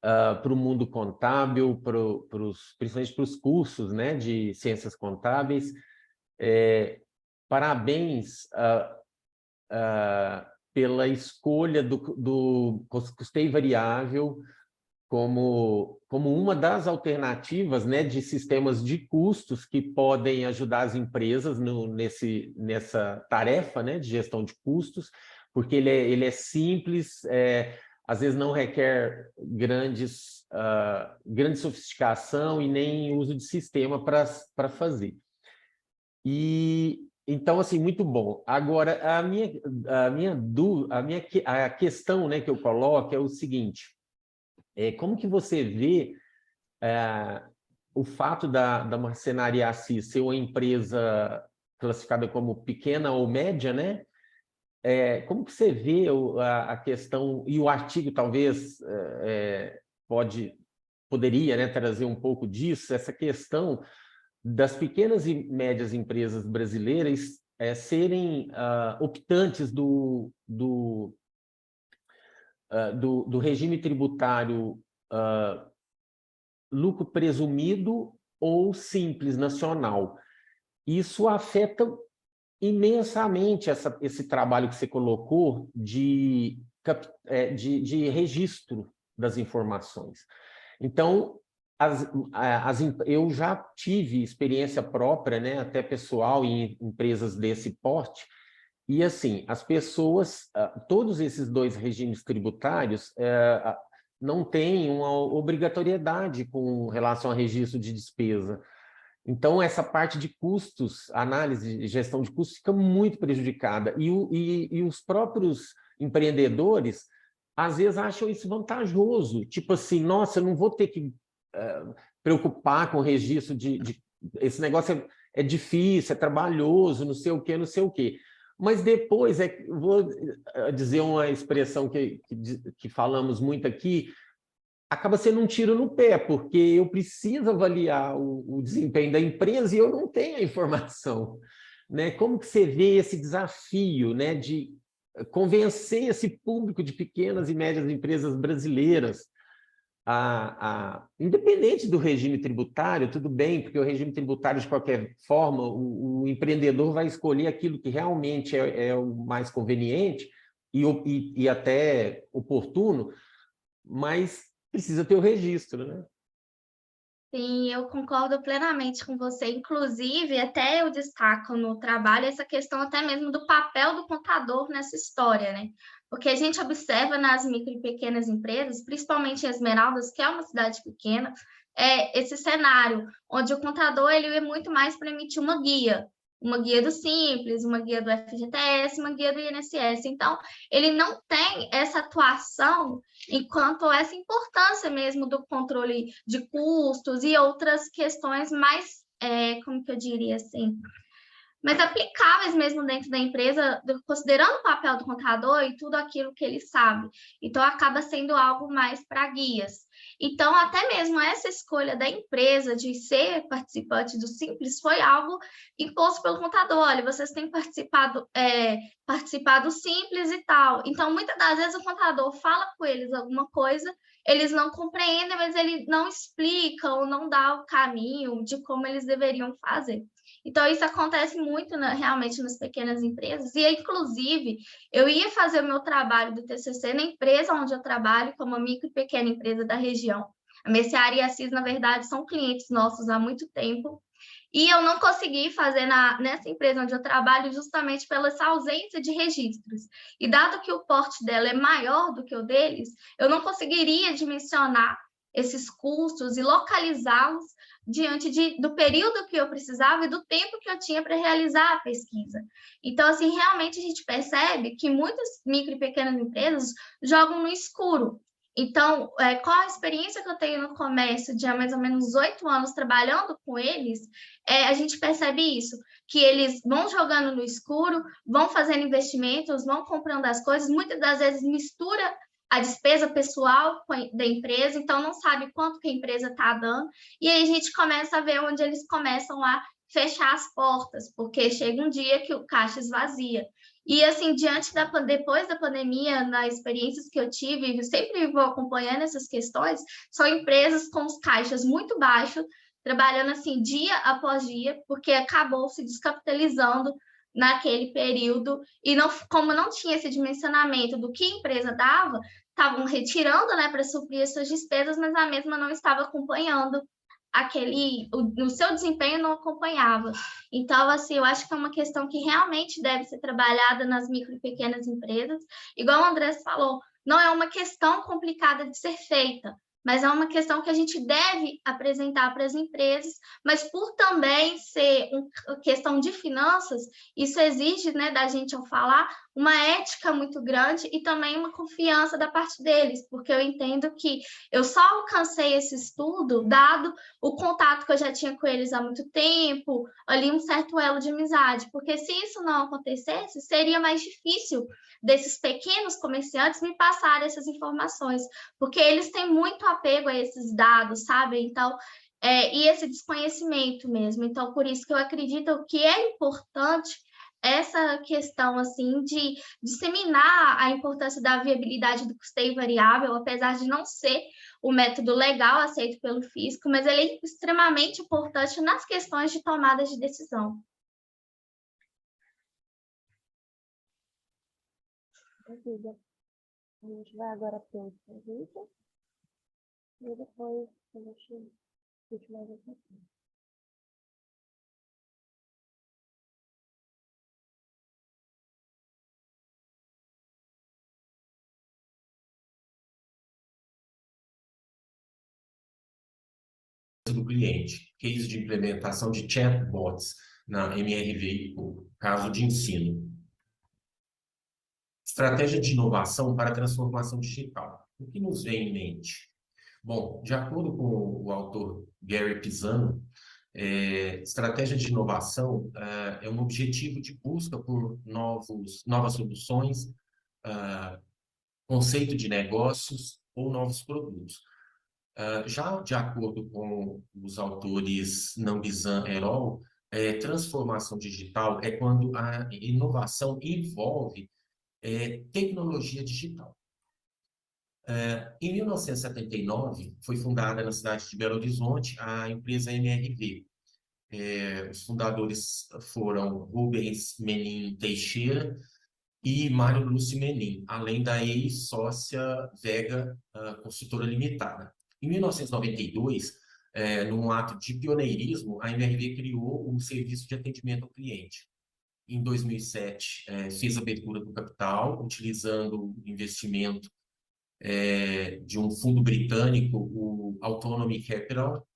para o mundo contábil, principalmente para os cursos, né, de ciências contábeis. Parabéns pela escolha do custeio variável como uma das alternativas, né, de sistemas de custos que podem ajudar as empresas nessa tarefa, né, de gestão de custos, porque ele é simples, às vezes não requer grande sofisticação e nem uso de sistema para fazer. Então, assim, muito bom. Agora, a questão, né, que eu coloco é o seguinte: como que você vê o fato da Marcenaria Assis ser uma empresa classificada como pequena ou média, né? Como que você vê a questão, e o artigo talvez poderia, né, trazer um pouco disso, essa questão das pequenas e médias empresas brasileiras serem optantes do regime tributário lucro presumido ou simples nacional. Isso afeta imensamente esse trabalho que você colocou de registro das informações. Então, eu já tive experiência própria, né, até pessoal, em empresas desse porte, e assim, as pessoas, todos esses dois regimes tributários não têm uma obrigatoriedade com relação a registro de despesa. Então, essa parte de custos, análise e gestão de custos, fica muito prejudicada. E os próprios empreendedores, às vezes, acham isso vantajoso. Tipo assim, nossa, eu não vou ter que preocupar com o registro esse negócio é difícil, é trabalhoso, não sei o quê, não sei o quê. Mas depois, vou dizer uma expressão que falamos muito aqui, acaba sendo um tiro no pé, porque eu preciso avaliar o desempenho da empresa e eu não tenho a informação, né? Como que você vê esse desafio, né, de convencer esse público de pequenas e médias empresas brasileiras, independente do regime tributário, tudo bem, porque o regime tributário, de qualquer forma, o empreendedor vai escolher aquilo que realmente é o mais conveniente e até oportuno, mas precisa ter o registro, né? Sim, eu concordo plenamente com você. Inclusive, até eu destaco no trabalho essa questão até mesmo do papel do contador nessa história, né? Porque a gente observa nas micro e pequenas empresas, principalmente em Esmeraldas, que é uma cidade pequena, esse cenário, onde o contador ele é muito mais para emitir uma guia do Simples, uma guia do FGTS, uma guia do INSS. Então, ele não tem essa atuação enquanto essa importância mesmo do controle de custos e outras questões mais, como que eu diria assim, mas aplicáveis mesmo dentro da empresa, considerando o papel do contador e tudo aquilo que ele sabe. Então, acaba sendo algo mais para guias. Então, até mesmo essa escolha da empresa de ser participante do Simples foi algo imposto pelo contador. Olha, vocês têm participado do Simples e tal. Então, muitas das vezes o contador fala com eles alguma coisa, eles não compreendem, mas ele não explica ou não dá o caminho de como eles deveriam fazer. Então, isso acontece muito realmente nas pequenas empresas. E, inclusive, eu ia fazer o meu trabalho do TCC na empresa onde eu trabalho, como uma micro e pequena empresa da região. A Mercearia e a Assis, na verdade, são clientes nossos há muito tempo. E eu não consegui fazer nessa empresa onde eu trabalho justamente pela essa ausência de registros. E dado que o porte dela é maior do que o deles, eu não conseguiria dimensionar esses custos e localizá-los diante do período que eu precisava e do tempo que eu tinha para realizar a pesquisa. Então, assim, realmente a gente percebe que muitas micro e pequenas empresas jogam no escuro. Então, qual a experiência que eu tenho no comércio de há mais ou menos 8 anos trabalhando com eles, a gente percebe isso, que eles vão jogando no escuro, vão fazendo investimentos, vão comprando as coisas, muitas das vezes mistura a despesa pessoal da empresa, então não sabe quanto que a empresa está dando, e aí a gente começa a ver onde eles começam a fechar as portas, porque chega um dia que o caixa esvazia. E, assim, depois da pandemia, nas experiências que eu tive, eu sempre vou acompanhando essas questões, são empresas com os caixas muito baixos, trabalhando, assim, dia após dia, porque acabou se descapitalizando naquele período, e não, como não tinha esse dimensionamento do que a empresa dava, estavam retirando, né, para suprir as suas despesas, mas a mesma não estava acompanhando o seu desempenho não acompanhava. Então, assim, eu acho que é uma questão que realmente deve ser trabalhada nas micro e pequenas empresas. Igual o André falou, não é uma questão complicada de ser feita, mas é uma questão que a gente deve apresentar para as empresas, mas por também ser uma questão de finanças, isso exige, né, da gente, ao falar, uma ética muito grande e também uma confiança da parte deles, porque eu entendo que eu só alcancei esse estudo dado o contato que eu já tinha com eles há muito tempo, ali um certo elo de amizade, porque se isso não acontecesse, seria mais difícil desses pequenos comerciantes me passarem essas informações, porque eles têm muito apego a esses dados, sabe? Então, e esse desconhecimento mesmo. Então, por isso que eu acredito que é importante essa questão, assim, de disseminar a importância da viabilidade do custeio variável, apesar de não ser o método legal aceito pelo fisco, mas ele é extremamente importante nas questões de tomada de decisão. A gente vai agora para o vídeo e depois a gente discute mais um pouquinho. Do cliente, case de implementação de chatbots na MRV, o caso de ensino. Estratégia de inovação para a transformação digital. O que nos vem em mente? Bom, de acordo com o autor Gary Pisano, estratégia de inovação é um objetivo de busca por novas soluções, conceito de negócios ou novos produtos. Já de acordo com os autores Nambizan et al., transformação digital é quando a inovação envolve tecnologia digital. Em 1979, foi fundada na cidade de Belo Horizonte a empresa MRV. Os fundadores foram Rubens Menin Teixeira e Mário Lúcio Menin, além da ex-sócia Vega Consultora Limitada. Em 1992, num ato de pioneirismo, a MRV criou um serviço de atendimento ao cliente. Em 2007, fez a abertura do capital, utilizando o investimento de um fundo britânico, o Autonomy Capital,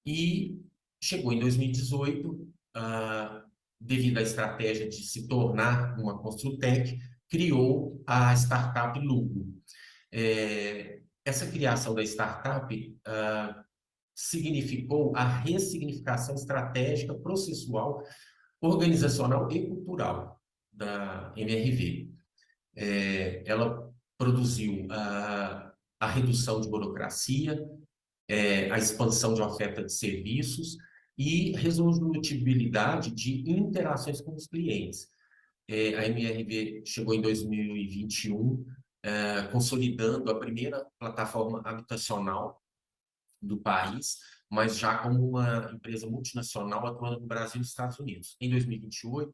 e chegou em 2018, devido à estratégia de se tornar uma Construtec, criou a startup Lugo. Essa criação da startup significou a ressignificação estratégica, processual, organizacional e cultural da MRV. Ela produziu a redução de burocracia, a expansão de oferta de serviços e resolutibilidade de interações com os clientes. A MRV chegou em 2021, consolidando a primeira plataforma habitacional do país, mas já como uma empresa multinacional atuando no Brasil e nos Estados Unidos. Em 2028,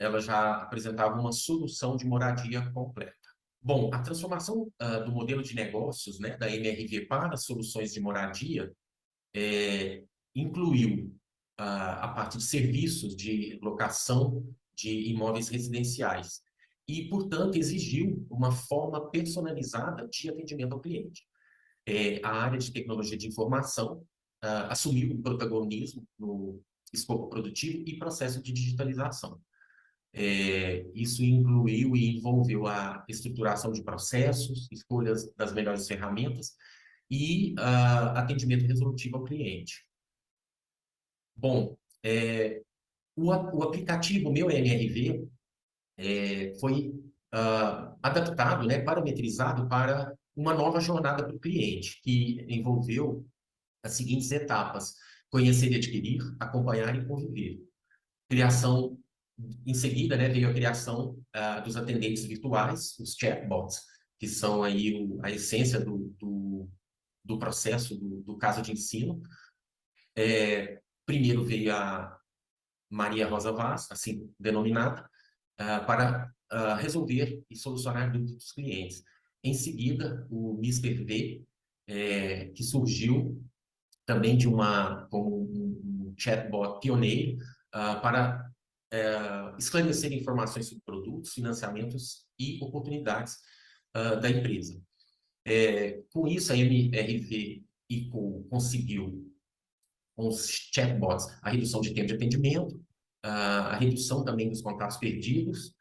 ela já apresentava uma solução de moradia completa. Bom, a transformação do modelo de negócios, né, da MRV para soluções de moradia incluiu a parte de serviços de locação de imóveis residenciais e, portanto, exigiu uma forma personalizada de atendimento ao cliente. A área de tecnologia de informação assumiu o protagonismo no escopo produtivo e processo de digitalização. Isso incluiu e envolveu a estruturação de processos, escolhas das melhores ferramentas e atendimento resolutivo ao cliente. Bom, o aplicativo Meu MRV foi adaptado, né, parametrizado para uma nova jornada para o cliente, que envolveu as seguintes etapas. conhecer e adquirir, acompanhar e conviver. Criação, em seguida, né, veio a criação dos atendentes virtuais, os chatbots, que são aí a essência do processo do caso de ensino. Primeiro veio a Maria Rosa Vaz, assim denominada, para resolver e solucionar dúvidas dos clientes. Em seguida, o Mister V, que surgiu também como um chatbot pioneiro para esclarecer informações sobre produtos, financiamentos e oportunidades da empresa. Com isso, a MRV conseguiu, com os chatbots, a redução de tempo de atendimento, a redução também dos contatos perdidos,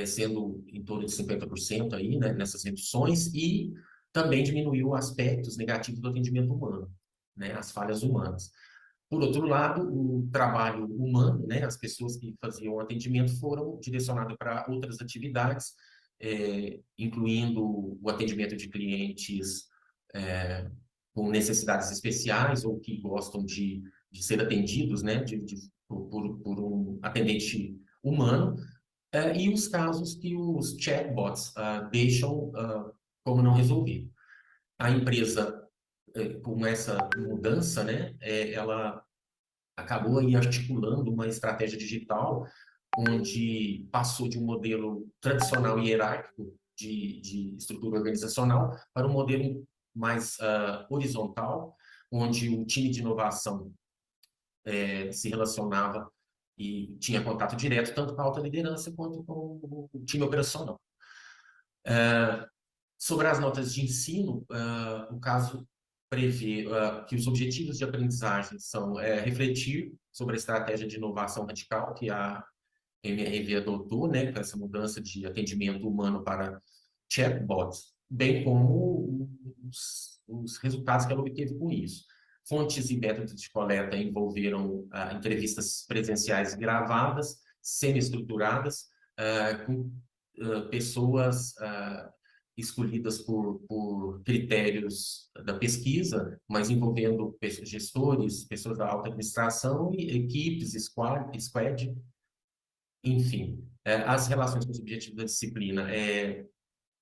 sendo em torno de 50% aí, né, nessas reduções, e também diminuiu aspectos negativos do atendimento humano, né, as falhas humanas. Por outro lado, o trabalho humano, né, as pessoas que faziam o atendimento foram direcionadas para outras atividades, incluindo o atendimento de clientes com necessidades especiais ou que gostam de ser atendidos, né, por um atendente humano, e os casos que os chatbots deixam como não resolvido. A empresa, com essa mudança, né, ela acabou aí articulando uma estratégia digital onde passou de um modelo tradicional e hierárquico de estrutura organizacional para um modelo mais horizontal, onde o time de inovação se relacionava e tinha contato direto tanto com a alta liderança quanto com o time operacional. Sobre as notas de ensino, o caso prevê que os objetivos de aprendizagem são refletir sobre a estratégia de inovação radical que a MRV adotou, né, com essa mudança de atendimento humano para chatbots, bem como os resultados que ela obteve com isso. Fontes e métodos de coleta envolveram entrevistas presenciais gravadas, semi-estruturadas, com pessoas escolhidas por critérios da pesquisa, mas envolvendo gestores, pessoas da alta administração, e equipes, squad, enfim. As relações com os objetivos da disciplina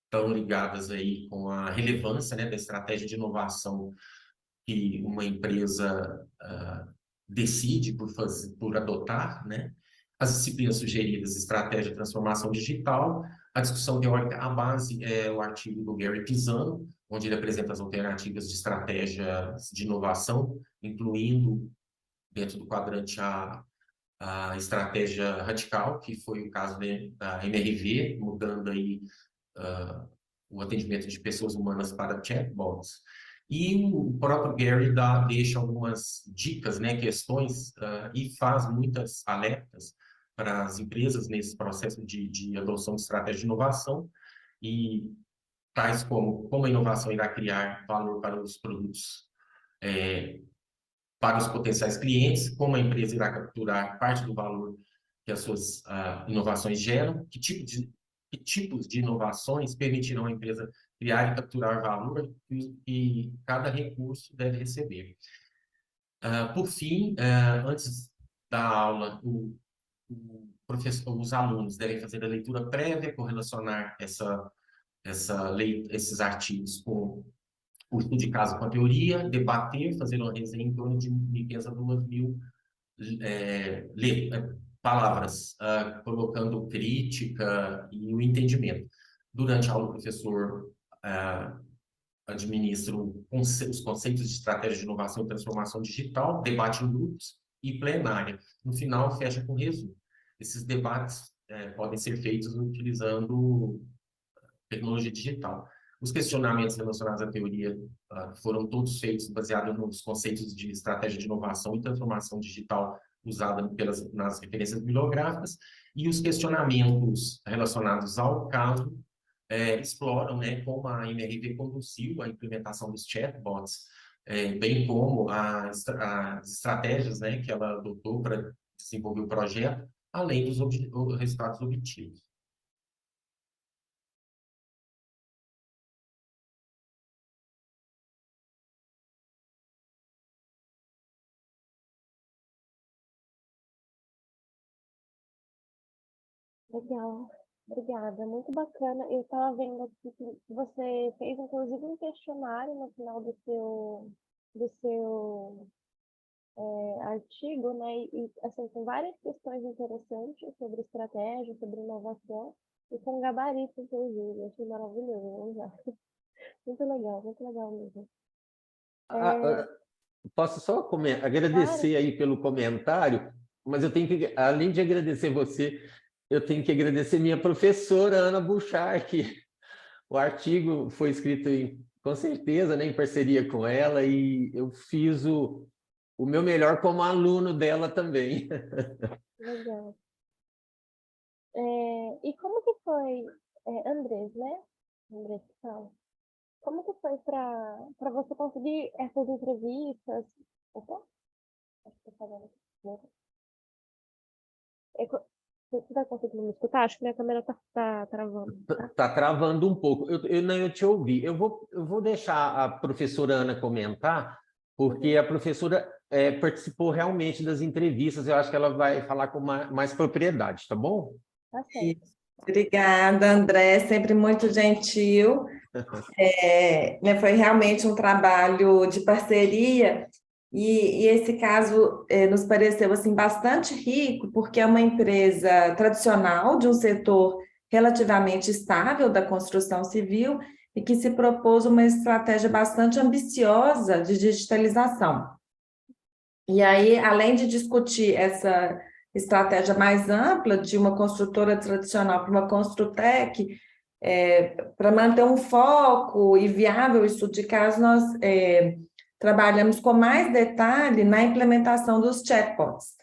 estão ligadas aí com a relevância, né, da estratégia de inovação que uma empresa decide por adotar, né? As disciplinas sugeridas, estratégia de transformação digital, a discussão teórica, a base é o artigo do Gary Pisano, onde ele apresenta as alternativas de estratégia de inovação, incluindo, dentro do quadrante a estratégia radical, que foi o caso da MRV, mudando aí o atendimento de pessoas humanas para chatbots. E o próprio Gary deixa algumas dicas, né, questões, e faz muitas alertas para as empresas nesse processo de adoção de estratégia de inovação, e tais como a inovação irá criar valor para os produtos, para os potenciais clientes, como a empresa irá capturar parte do valor que as suas inovações geram, que tipos de inovações permitirão à empresa criar e capturar valor que cada recurso deve receber. Por fim, antes da aula, os alunos devem fazer a leitura prévia, correlacionar esses artigos com o estudo de caso com a teoria, debater, fazer uma resenha em torno de 1.500 a 2.000 palavras, colocando crítica e o entendimento. Durante a aula, o professor administra os conceitos de estratégia de inovação e transformação digital, debate em grupos e plenária. No final, fecha com resumo. Esses debates podem ser feitos utilizando tecnologia digital. Os questionamentos relacionados à teoria foram todos feitos baseados nos conceitos de estratégia de inovação e transformação digital usada nas referências bibliográficas, e os questionamentos relacionados ao caso exploram, né, como a MRV conduziu a implementação dos chatbots, bem como as estratégias, né, que ela adotou para desenvolver o projeto, além dos resultados obtidos. Legal, obrigada, muito bacana. Eu estava vendo aqui que você fez, inclusive, um questionário no final do seu artigo, né? E assim, com várias questões interessantes sobre estratégia, sobre inovação, e com gabarito, inclusive. Achei maravilhoso, vamos lá. Muito legal mesmo. Posso só Claro, agradecer aí pelo comentário, mas eu tenho que, além de agradecer você, eu tenho que agradecer minha professora, Ana Buchar, que o artigo foi escrito com certeza, né, em parceria com ela, e eu fiz o meu melhor como aluno dela também. legal. E como que foi, Andrés, né? Andrés que fala. Como que foi para você conseguir essas entrevistas? Opa, acho que estou falando aqui. Você está conseguindo me escutar? Acho que minha câmera tá travando. Tá? Está travando um pouco. Eu te ouvi. Eu vou deixar a professora Ana comentar, porque a professora participou realmente das entrevistas. Eu acho que ela vai falar com mais propriedade, tá bom? Tá certo. Obrigada, André, sempre muito gentil. Né, foi realmente um trabalho de parceria e esse caso nos pareceu assim bastante rico, porque é uma empresa tradicional de um setor relativamente estável da construção civil e que se propôs uma estratégia bastante ambiciosa de digitalização. E aí, além de discutir essa estratégia mais ampla de uma construtora tradicional para uma Construtec, para manter um foco e viável estudo de caso, nós trabalhamos com mais detalhe na implementação dos chatbots.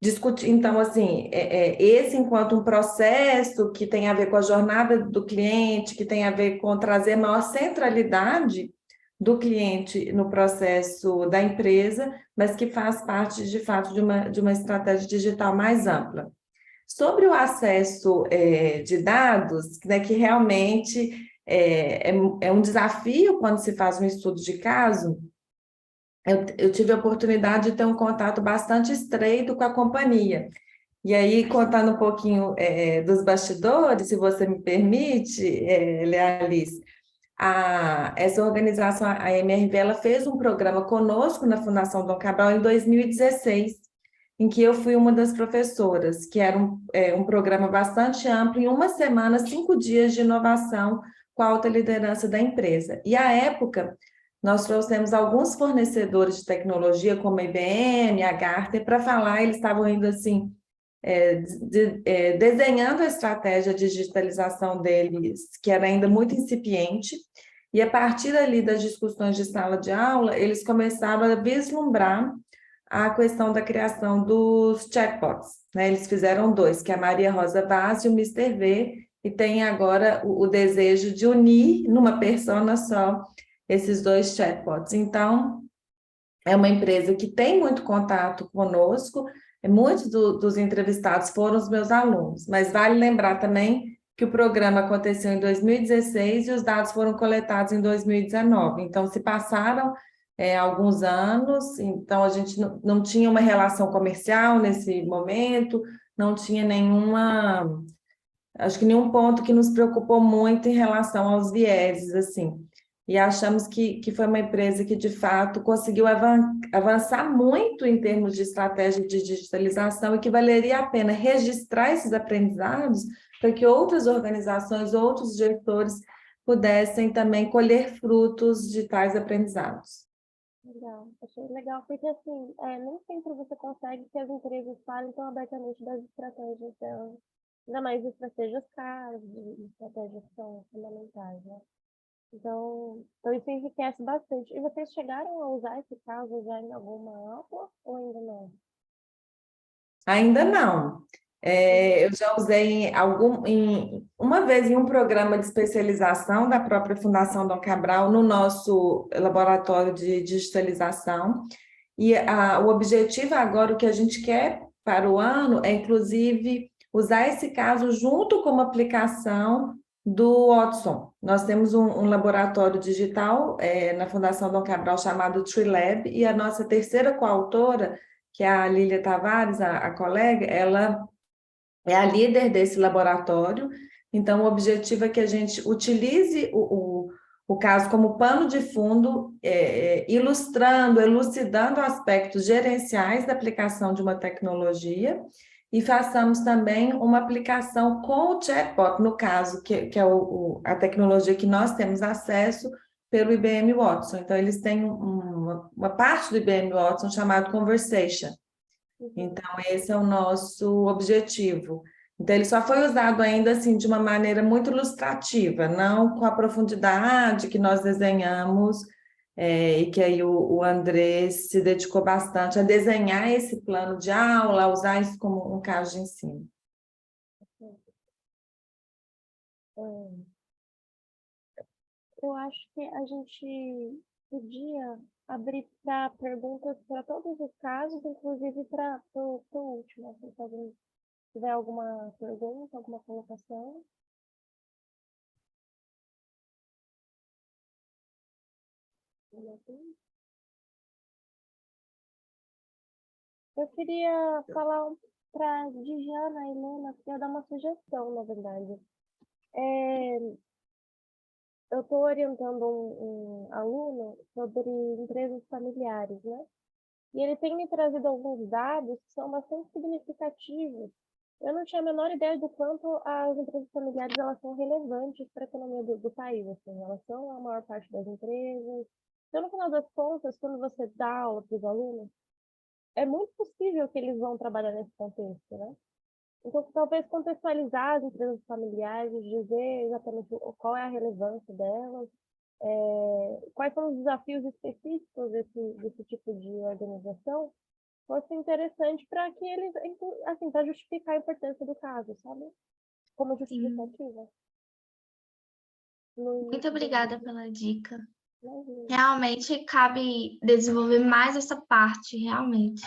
Discutir, então, assim, esse enquanto um processo que tem a ver com a jornada do cliente, que tem a ver com trazer maior centralidade do cliente no processo da empresa, mas que faz parte, de fato, de uma estratégia digital mais ampla. Sobre o acesso de dados, né, que realmente é um desafio quando se faz um estudo de caso, eu tive a oportunidade de ter um contato bastante estreito com a companhia. E aí, contando um pouquinho dos bastidores, se você me permite, Lealice, essa organização, a MRV, ela fez um programa conosco na Fundação Dom Cabral em 2016, em que eu fui uma das professoras, que era um programa bastante amplo, em uma semana, 5 dias de inovação com a alta liderança da empresa. E, à época, nós trouxemos alguns fornecedores de tecnologia, como a IBM, a Gartner, para falar, eles estavam indo assim, desenhando a estratégia de digitalização deles, que era ainda muito incipiente, e a partir ali das discussões de sala de aula, eles começaram a vislumbrar a questão da criação dos chatbots, né? Eles fizeram 2, que é a Maria Rosa Vaz e o Mr. V, e tem agora o desejo de unir numa persona só esses 2 chatbots. Então, é uma empresa que tem muito contato conosco, muitos dos entrevistados foram os meus alunos, mas vale lembrar também que o programa aconteceu em 2016 e os dados foram coletados em 2019, então se passaram alguns anos, então a gente não tinha uma relação comercial nesse momento, não tinha acho que nenhum ponto que nos preocupou muito em relação aos vieses, assim. E achamos que foi uma empresa que, de fato, conseguiu avançar muito em termos de estratégia de digitalização e que valeria a pena registrar esses aprendizados para que outras organizações, outros gestores pudessem também colher frutos de tais aprendizados. Legal, achei legal, porque assim, nem sempre você consegue que as empresas falem tão abertamente das estratégias delas, ainda mais estratégias caras, estratégias que são fundamentais, né? Então isso enriquece bastante. E vocês chegaram a usar esse caso já em alguma aula ou ainda não? Ainda não. Eu já usei uma vez em um programa de especialização da própria Fundação Dom Cabral no nosso laboratório de digitalização. E o objetivo agora, o que a gente quer para o ano, é inclusive usar esse caso junto com uma aplicação do Watson. Nós temos um laboratório digital na Fundação Dom Cabral chamado TreeLab, e a nossa terceira coautora, que é a Lília Tavares, a colega, ela é a líder desse laboratório. Então, o objetivo é que a gente utilize o caso como pano de fundo, ilustrando, elucidando aspectos gerenciais da aplicação de uma tecnologia, e façamos também uma aplicação com o chatbot, no caso, que é a tecnologia que nós temos acesso pelo IBM Watson. Então, eles têm uma parte do IBM Watson chamado Conversation. Então, esse é o nosso objetivo. Então, ele só foi usado ainda assim de uma maneira muito ilustrativa, não com a profundidade que nós desenhamos, e que aí o André se dedicou bastante a desenhar esse plano de aula, a usar isso como um caso de ensino. Eu acho que a gente podia abrir para perguntas para todos os casos, inclusive para o último. Se alguém tiver alguma pergunta, alguma colocação. Eu queria falar para Dijana e Helena, queria dar uma sugestão, na verdade. Eu estou orientando um aluno sobre empresas familiares, né? E ele tem me trazido alguns dados que são bastante significativos. Eu não tinha a menor ideia do quanto as empresas familiares elas são relevantes para a economia do país, assim, elas são a maior parte das empresas. Então, no final das contas, quando você dá aula para os alunos, é muito possível que eles vão trabalhar nesse contexto, né? Então, talvez contextualizar as empresas familiares, dizer exatamente qual é a relevância delas, quais são os desafios específicos desse tipo de organização, pode ser interessante para que eles, assim, para justificar a importância do caso, sabe? Como justificativa. Muito obrigada pela dica. Realmente cabe desenvolver mais essa parte, realmente.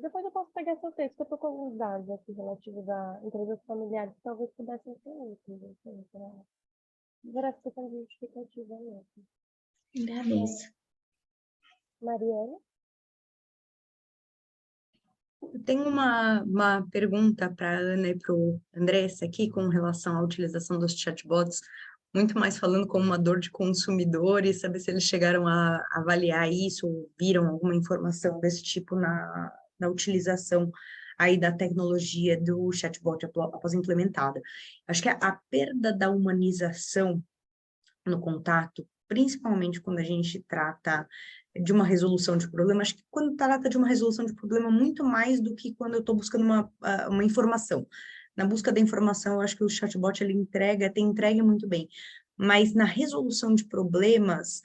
Depois eu posso pegar seu texto, eu estou com alguns dados aqui relativos a empresas familiares que talvez pudessem ser úteis, assim, para ver a questão de justificativa mesmo. Agradeço. Mariana? Eu tenho uma pergunta para a Ana e para o Andressa aqui com relação à utilização dos chatbots, muito mais falando como uma dor de consumidor e saber se eles chegaram a avaliar isso, ou viram alguma informação desse tipo na utilização aí da tecnologia do chatbot após implementada. Acho que a perda da humanização no contato, principalmente quando a gente trata de uma resolução de problema, acho que quando trata de uma resolução de problema, muito mais do que quando eu estou buscando uma informação. Na busca da informação, eu acho que o chatbot ele tem entregue muito bem, mas na resolução de problemas,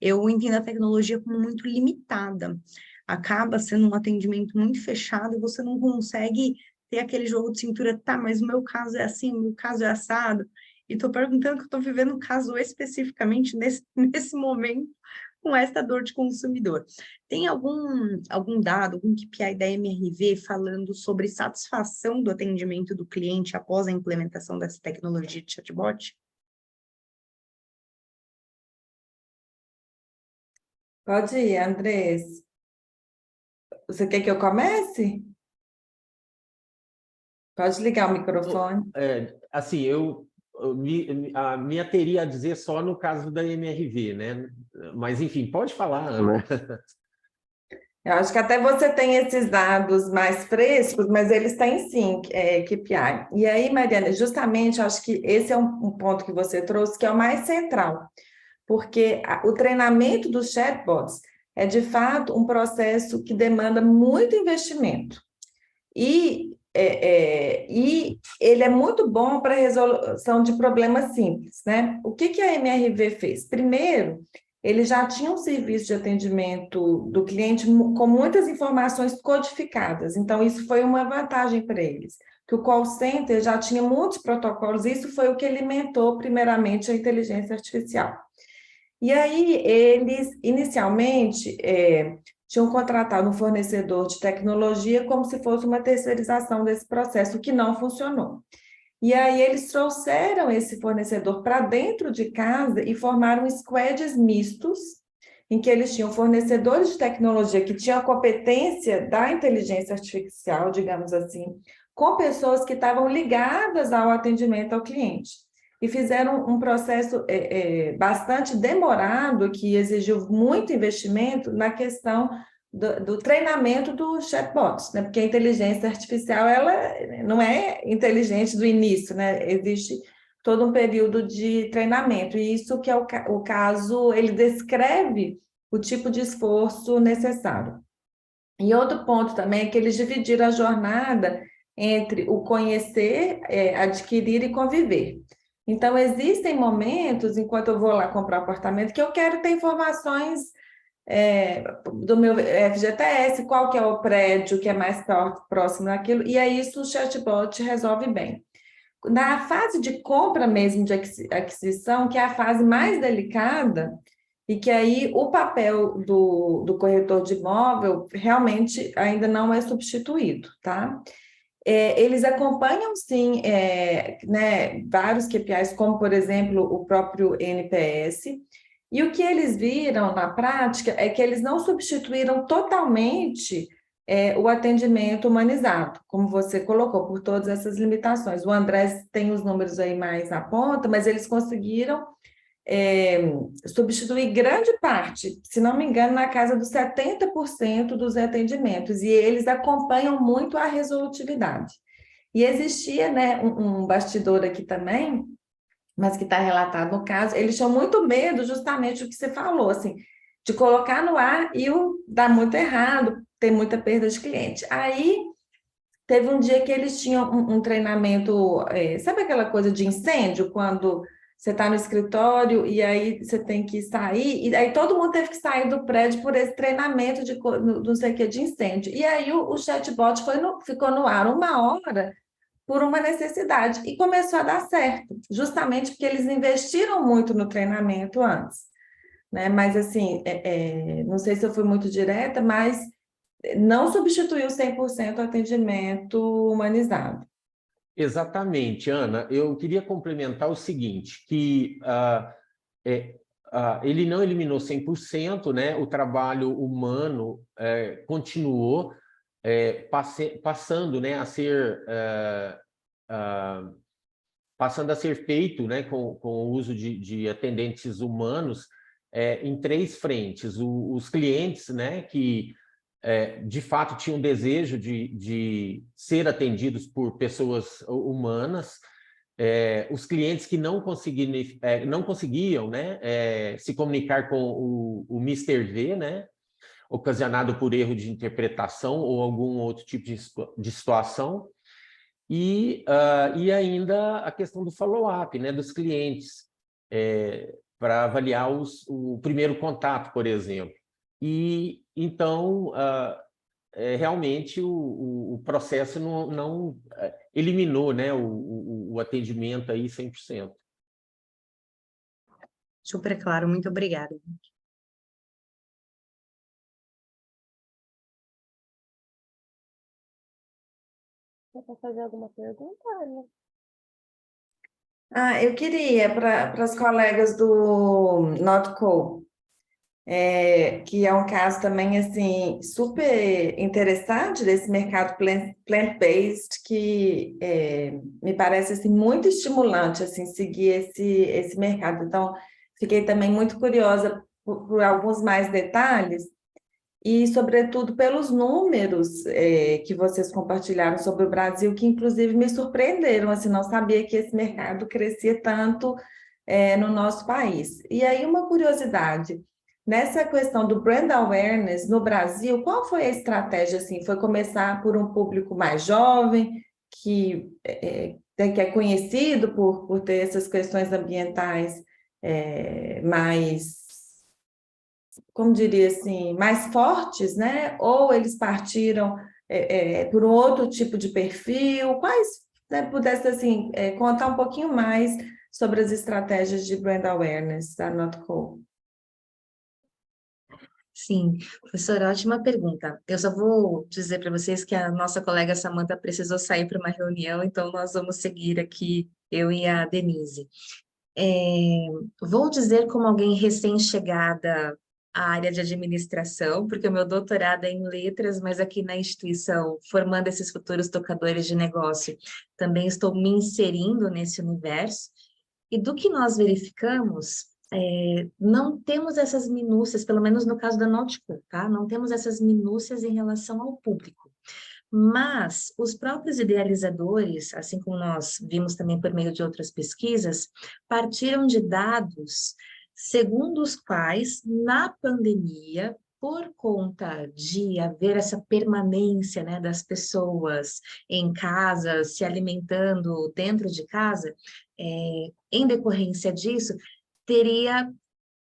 eu entendo a tecnologia como muito limitada. Acaba sendo um atendimento muito fechado e você não consegue ter aquele jogo de cintura, tá, mas o meu caso é assim, o meu caso é assado, e estou perguntando que eu estou vivendo um caso especificamente nesse momento, com essa dor de consumidor. Tem algum dado, algum KPI da MRV falando sobre satisfação do atendimento do cliente após a implementação dessa tecnologia de chatbot? Pode ir, Andrés. Você quer que eu comece? Pode ligar o microfone. Assim, a minha teria a dizer só no caso da MRV, né? Mas, enfim, pode falar, Ana. Eu acho que até você tem esses dados mais frescos, mas eles têm sim KPI. E aí, Mariana, justamente, eu acho que esse é um ponto que você trouxe, que é o mais central, porque o treinamento dos chatbots é, de fato, um processo que demanda muito investimento. E ele é muito bom para resolução de problemas simples, né? O que a MRV fez? Primeiro, ele já tinha um serviço de atendimento do cliente com muitas informações codificadas, então isso foi uma vantagem para eles, que o call center já tinha muitos protocolos, isso foi o que alimentou primeiramente a inteligência artificial. E aí, eles, inicialmente, tinham contratado um fornecedor de tecnologia como se fosse uma terceirização desse processo, o que não funcionou. E aí eles trouxeram esse fornecedor para dentro de casa e formaram squads mistos, em que eles tinham fornecedores de tecnologia que tinham a competência da inteligência artificial, digamos assim, com pessoas que estavam ligadas ao atendimento ao cliente. E fizeram um processo bastante demorado, que exigiu muito investimento na questão do treinamento dos chatbots, né? Porque a inteligência artificial, ela não é inteligente do início, né? Existe todo um período de treinamento, e isso que é o caso, ele descreve o tipo de esforço necessário. E outro ponto também é que eles dividiram a jornada entre o conhecer, adquirir e conviver. Então, existem momentos, enquanto eu vou lá comprar um apartamento, que eu quero ter informações do meu FGTS, qual que é o prédio que é mais próximo daquilo, e aí isso o chatbot resolve bem. Na fase de compra mesmo, de aquisição, que é a fase mais delicada, e que aí o papel do corretor de imóvel realmente ainda não é substituído, tá? Eles acompanham, sim, né, vários KPIs, como, por exemplo, o próprio NPS, e o que eles viram na prática é que eles não substituíram totalmente o atendimento humanizado, como você colocou, por todas essas limitações. O André tem os números aí mais na ponta, mas eles conseguiram substituir grande parte, se não me engano, na casa dos 70% dos atendimentos, e eles acompanham muito a resolutividade. E existia, né, um bastidor aqui também, mas que está relatado no caso, eles tinham muito medo, justamente o que você falou, assim, de colocar no ar e dar muito errado, ter muita perda de cliente. Aí, teve um dia que eles tinham um treinamento, sabe aquela coisa de incêndio, quando você está no escritório e aí você tem que sair, e aí todo mundo teve que sair do prédio por esse treinamento de não sei o que, de incêndio. E aí o chatbot ficou no ar 1 hora, por uma necessidade, e começou a dar certo, justamente porque eles investiram muito no treinamento antes, né? Mas, assim, não sei se eu fui muito direta, mas não substituiu 100% o atendimento humanizado. Exatamente, Ana. Eu queria complementar o seguinte, que ele não eliminou 100%, né? O trabalho humano continuou, passando, né, passando a ser feito, né, com o uso de atendentes humanos em 3 frentes. Os clientes, né, que de fato tinham desejo de ser atendidos por pessoas humanas, os clientes que não conseguiam, né, se comunicar com o Mr. V, né, ocasionado por erro de interpretação ou algum outro tipo de situação, e ainda a questão do follow-up, né, dos clientes, para avaliar o primeiro contato, por exemplo. E, então, realmente o processo não eliminou, né, o atendimento aí 100%. Super claro, muito obrigada. Você quer fazer alguma pergunta, Ana? Eu queria, para as colegas do Notco, que é um caso também, assim, super interessante desse mercado plant-based, que me parece, assim, muito estimulante, assim, seguir esse mercado. Então, fiquei também muito curiosa por alguns mais detalhes, e, sobretudo, pelos números que vocês compartilharam sobre o Brasil, que, inclusive, me surpreenderam, assim, não sabia que esse mercado crescia tanto no nosso país. E aí, uma curiosidade, nessa questão do brand awareness no Brasil, qual foi a estratégia, assim? Foi começar por um público mais jovem, que é conhecido por ter essas questões ambientais mais, como diria assim, mais fortes, né? Ou eles partiram por um outro tipo de perfil? Quais, né, pudesse, assim, contar um pouquinho mais sobre as estratégias de brand awareness da Notco? Sim, professora, ótima pergunta. Eu só vou dizer para vocês que a nossa colega Samantha precisou sair para uma reunião, então nós vamos seguir aqui, eu e a Denise. Vou dizer como alguém recém-chegada a área de administração, porque o meu doutorado é em letras, mas aqui na instituição, formando esses futuros tocadores de negócio, também estou me inserindo nesse universo. E do que nós verificamos, não temos essas minúcias, pelo menos no caso da Nautico, tá? Não temos essas minúcias em relação ao público. Mas os próprios idealizadores, assim como nós vimos também por meio de outras pesquisas, partiram de dados segundo os quais, na pandemia, por conta de haver essa permanência, né, das pessoas em casa, se alimentando dentro de casa, em decorrência disso, teria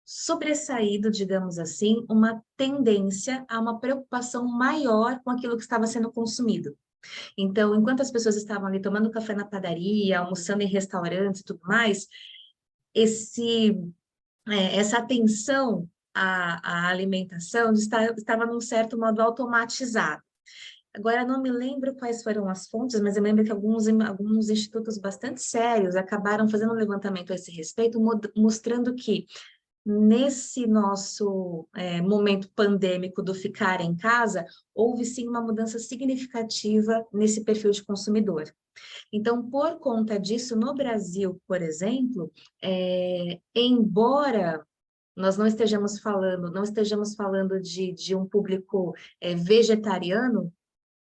sobressaído, digamos assim, uma tendência a uma preocupação maior com aquilo que estava sendo consumido. Então, enquanto as pessoas estavam ali tomando café na padaria, almoçando em restaurantes e tudo mais, essa atenção à alimentação estava num certo modo automatizado. Agora, não me lembro quais foram as fontes, mas eu lembro que alguns institutos bastante sérios acabaram fazendo um levantamento a esse respeito, mostrando que nesse nosso momento pandêmico do ficar em casa, houve sim uma mudança significativa nesse perfil de consumidor. Então, por conta disso, no Brasil, por exemplo, embora nós não estejamos falando de um público vegetariano,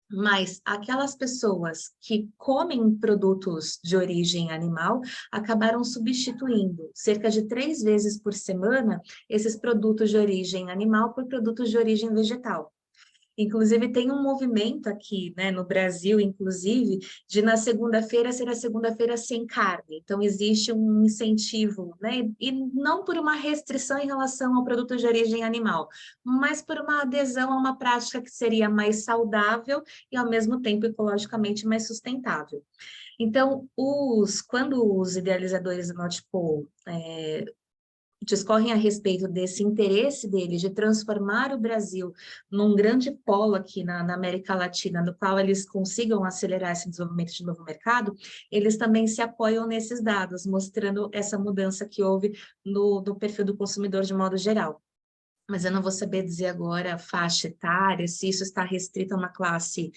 mas aquelas pessoas que comem produtos de origem animal acabaram substituindo cerca de 3 vezes por semana esses produtos de origem animal por produtos de origem vegetal. Inclusive, tem um movimento aqui, né, no Brasil, inclusive, de na segunda-feira ser a segunda-feira sem carne. Então, existe um incentivo, né, e não por uma restrição em relação ao produto de origem animal, mas por uma adesão a uma prática que seria mais saudável e, ao mesmo tempo, ecologicamente mais sustentável. Então, quando os idealizadores do Nautico discorrem a respeito desse interesse deles de transformar o Brasil num grande polo aqui na América Latina, no qual eles consigam acelerar esse desenvolvimento de novo mercado, eles também se apoiam nesses dados, mostrando essa mudança que houve no perfil do consumidor de modo geral. Mas eu não vou saber dizer agora a faixa etária, se isso está restrito a uma classe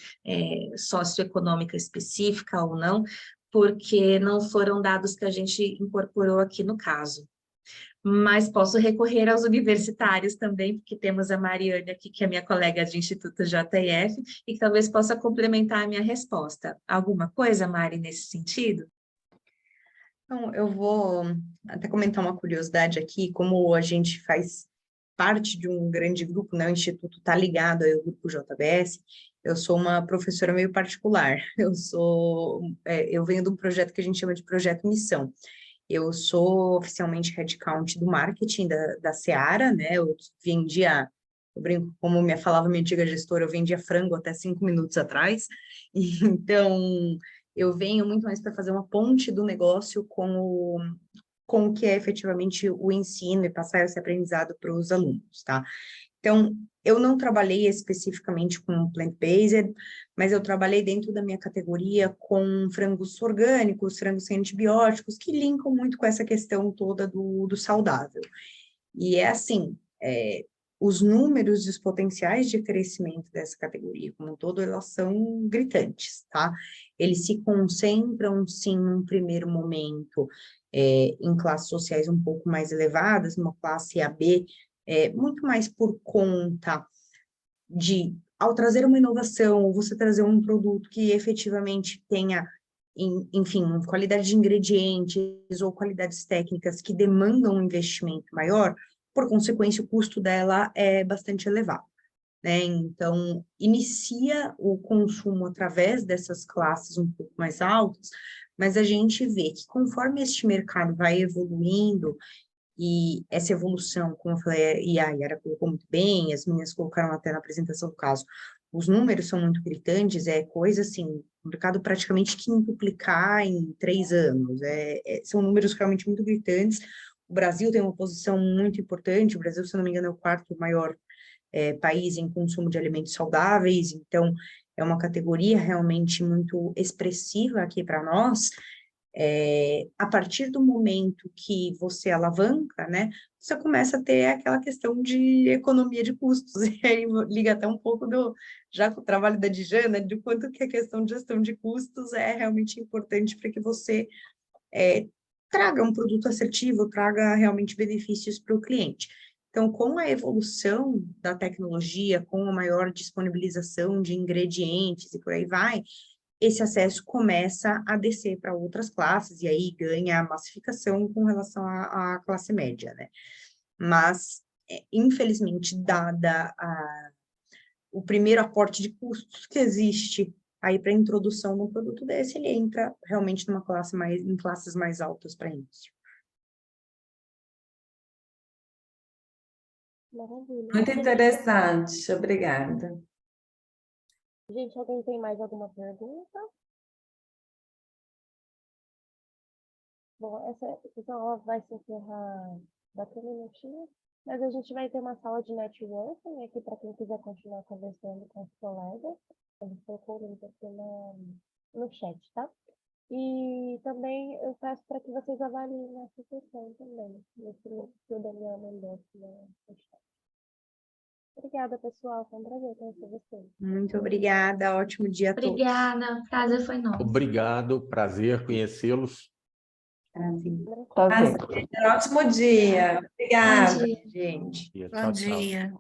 socioeconômica específica ou não, porque não foram dados que a gente incorporou aqui no caso. Mas posso recorrer aos universitários também, porque temos a Mariane aqui, que é minha colega de Instituto JF, e que talvez possa complementar a minha resposta. Alguma coisa, Mari, nesse sentido? Então, eu vou até comentar uma curiosidade aqui, como a gente faz parte de um grande grupo, né? O Instituto está ligado ao grupo JBS, eu sou uma professora meio particular, eu venho de um projeto que a gente chama de Projeto Missão. Eu sou oficialmente headcount do marketing da Seara, né? Eu brinco, como falava minha antiga gestora, eu vendia frango até 5 minutos atrás. Então, eu venho muito mais para fazer uma ponte do negócio com o que é efetivamente o ensino e passar esse aprendizado para os alunos, tá? Então, eu não trabalhei especificamente com plant-based, mas eu trabalhei dentro da minha categoria com frangos orgânicos, frangos sem antibióticos, que linkam muito com essa questão toda do saudável. E é assim, os números e os potenciais de crescimento dessa categoria como um todo, elas são gritantes, tá? Eles se concentram, sim, num primeiro momento, em classes sociais um pouco mais elevadas, uma classe AB, muito mais por conta de, ao trazer uma inovação, você trazer um produto que efetivamente tenha, enfim, qualidade de ingredientes ou qualidades técnicas que demandam um investimento maior, por consequência, o custo dela é bastante elevado, né? Então, inicia o consumo através dessas classes um pouco mais altas, mas a gente vê que conforme este mercado vai evoluindo, e essa evolução, como eu falei, e a Yara colocou muito bem, as meninas colocaram até na apresentação do caso, os números são muito gritantes, é coisa assim, o mercado praticamente quintuplicar em 3 anos, são números realmente muito gritantes. O Brasil tem uma posição muito importante, o Brasil, se não me engano, é o 4º maior país em consumo de alimentos saudáveis, então é uma categoria realmente muito expressiva aqui para nós, A partir do momento que você alavanca, né, você começa a ter aquela questão de economia de custos, e aí liga até um pouco já com o trabalho da Djana, de quanto que a questão de gestão de custos é realmente importante para que você traga um produto assertivo, traga realmente benefícios para o cliente. Então, com a evolução da tecnologia, com a maior disponibilização de ingredientes e por aí vai, esse acesso começa a descer para outras classes, e aí ganha a massificação com relação à classe média, né? Mas, infelizmente, dada o primeiro aporte de custos que existe aí para a introdução de um produto desse, ele entra realmente em classes mais altas para a indústria. Maravilha. Muito interessante, obrigada. Gente, alguém tem mais alguma pergunta? Bom, essa sessão vai se encerrar daqui a minutinho, mas a gente vai ter uma sala de networking aqui para quem quiser continuar conversando com os colegas. A gente colocou o link aqui no chat, tá? E também eu peço para que vocês avaliem essa sessão também, nesse link que o Daniel mandou aqui no chat. Obrigada, pessoal. Foi um prazer conhecer vocês. Muito obrigada. Ótimo dia a todos. Obrigada, o prazer foi nosso. Obrigado, prazer conhecê-los. Prazer. Ótimo dia. Obrigada. Bom dia. Gente. Tchau, Bom tchau. dia.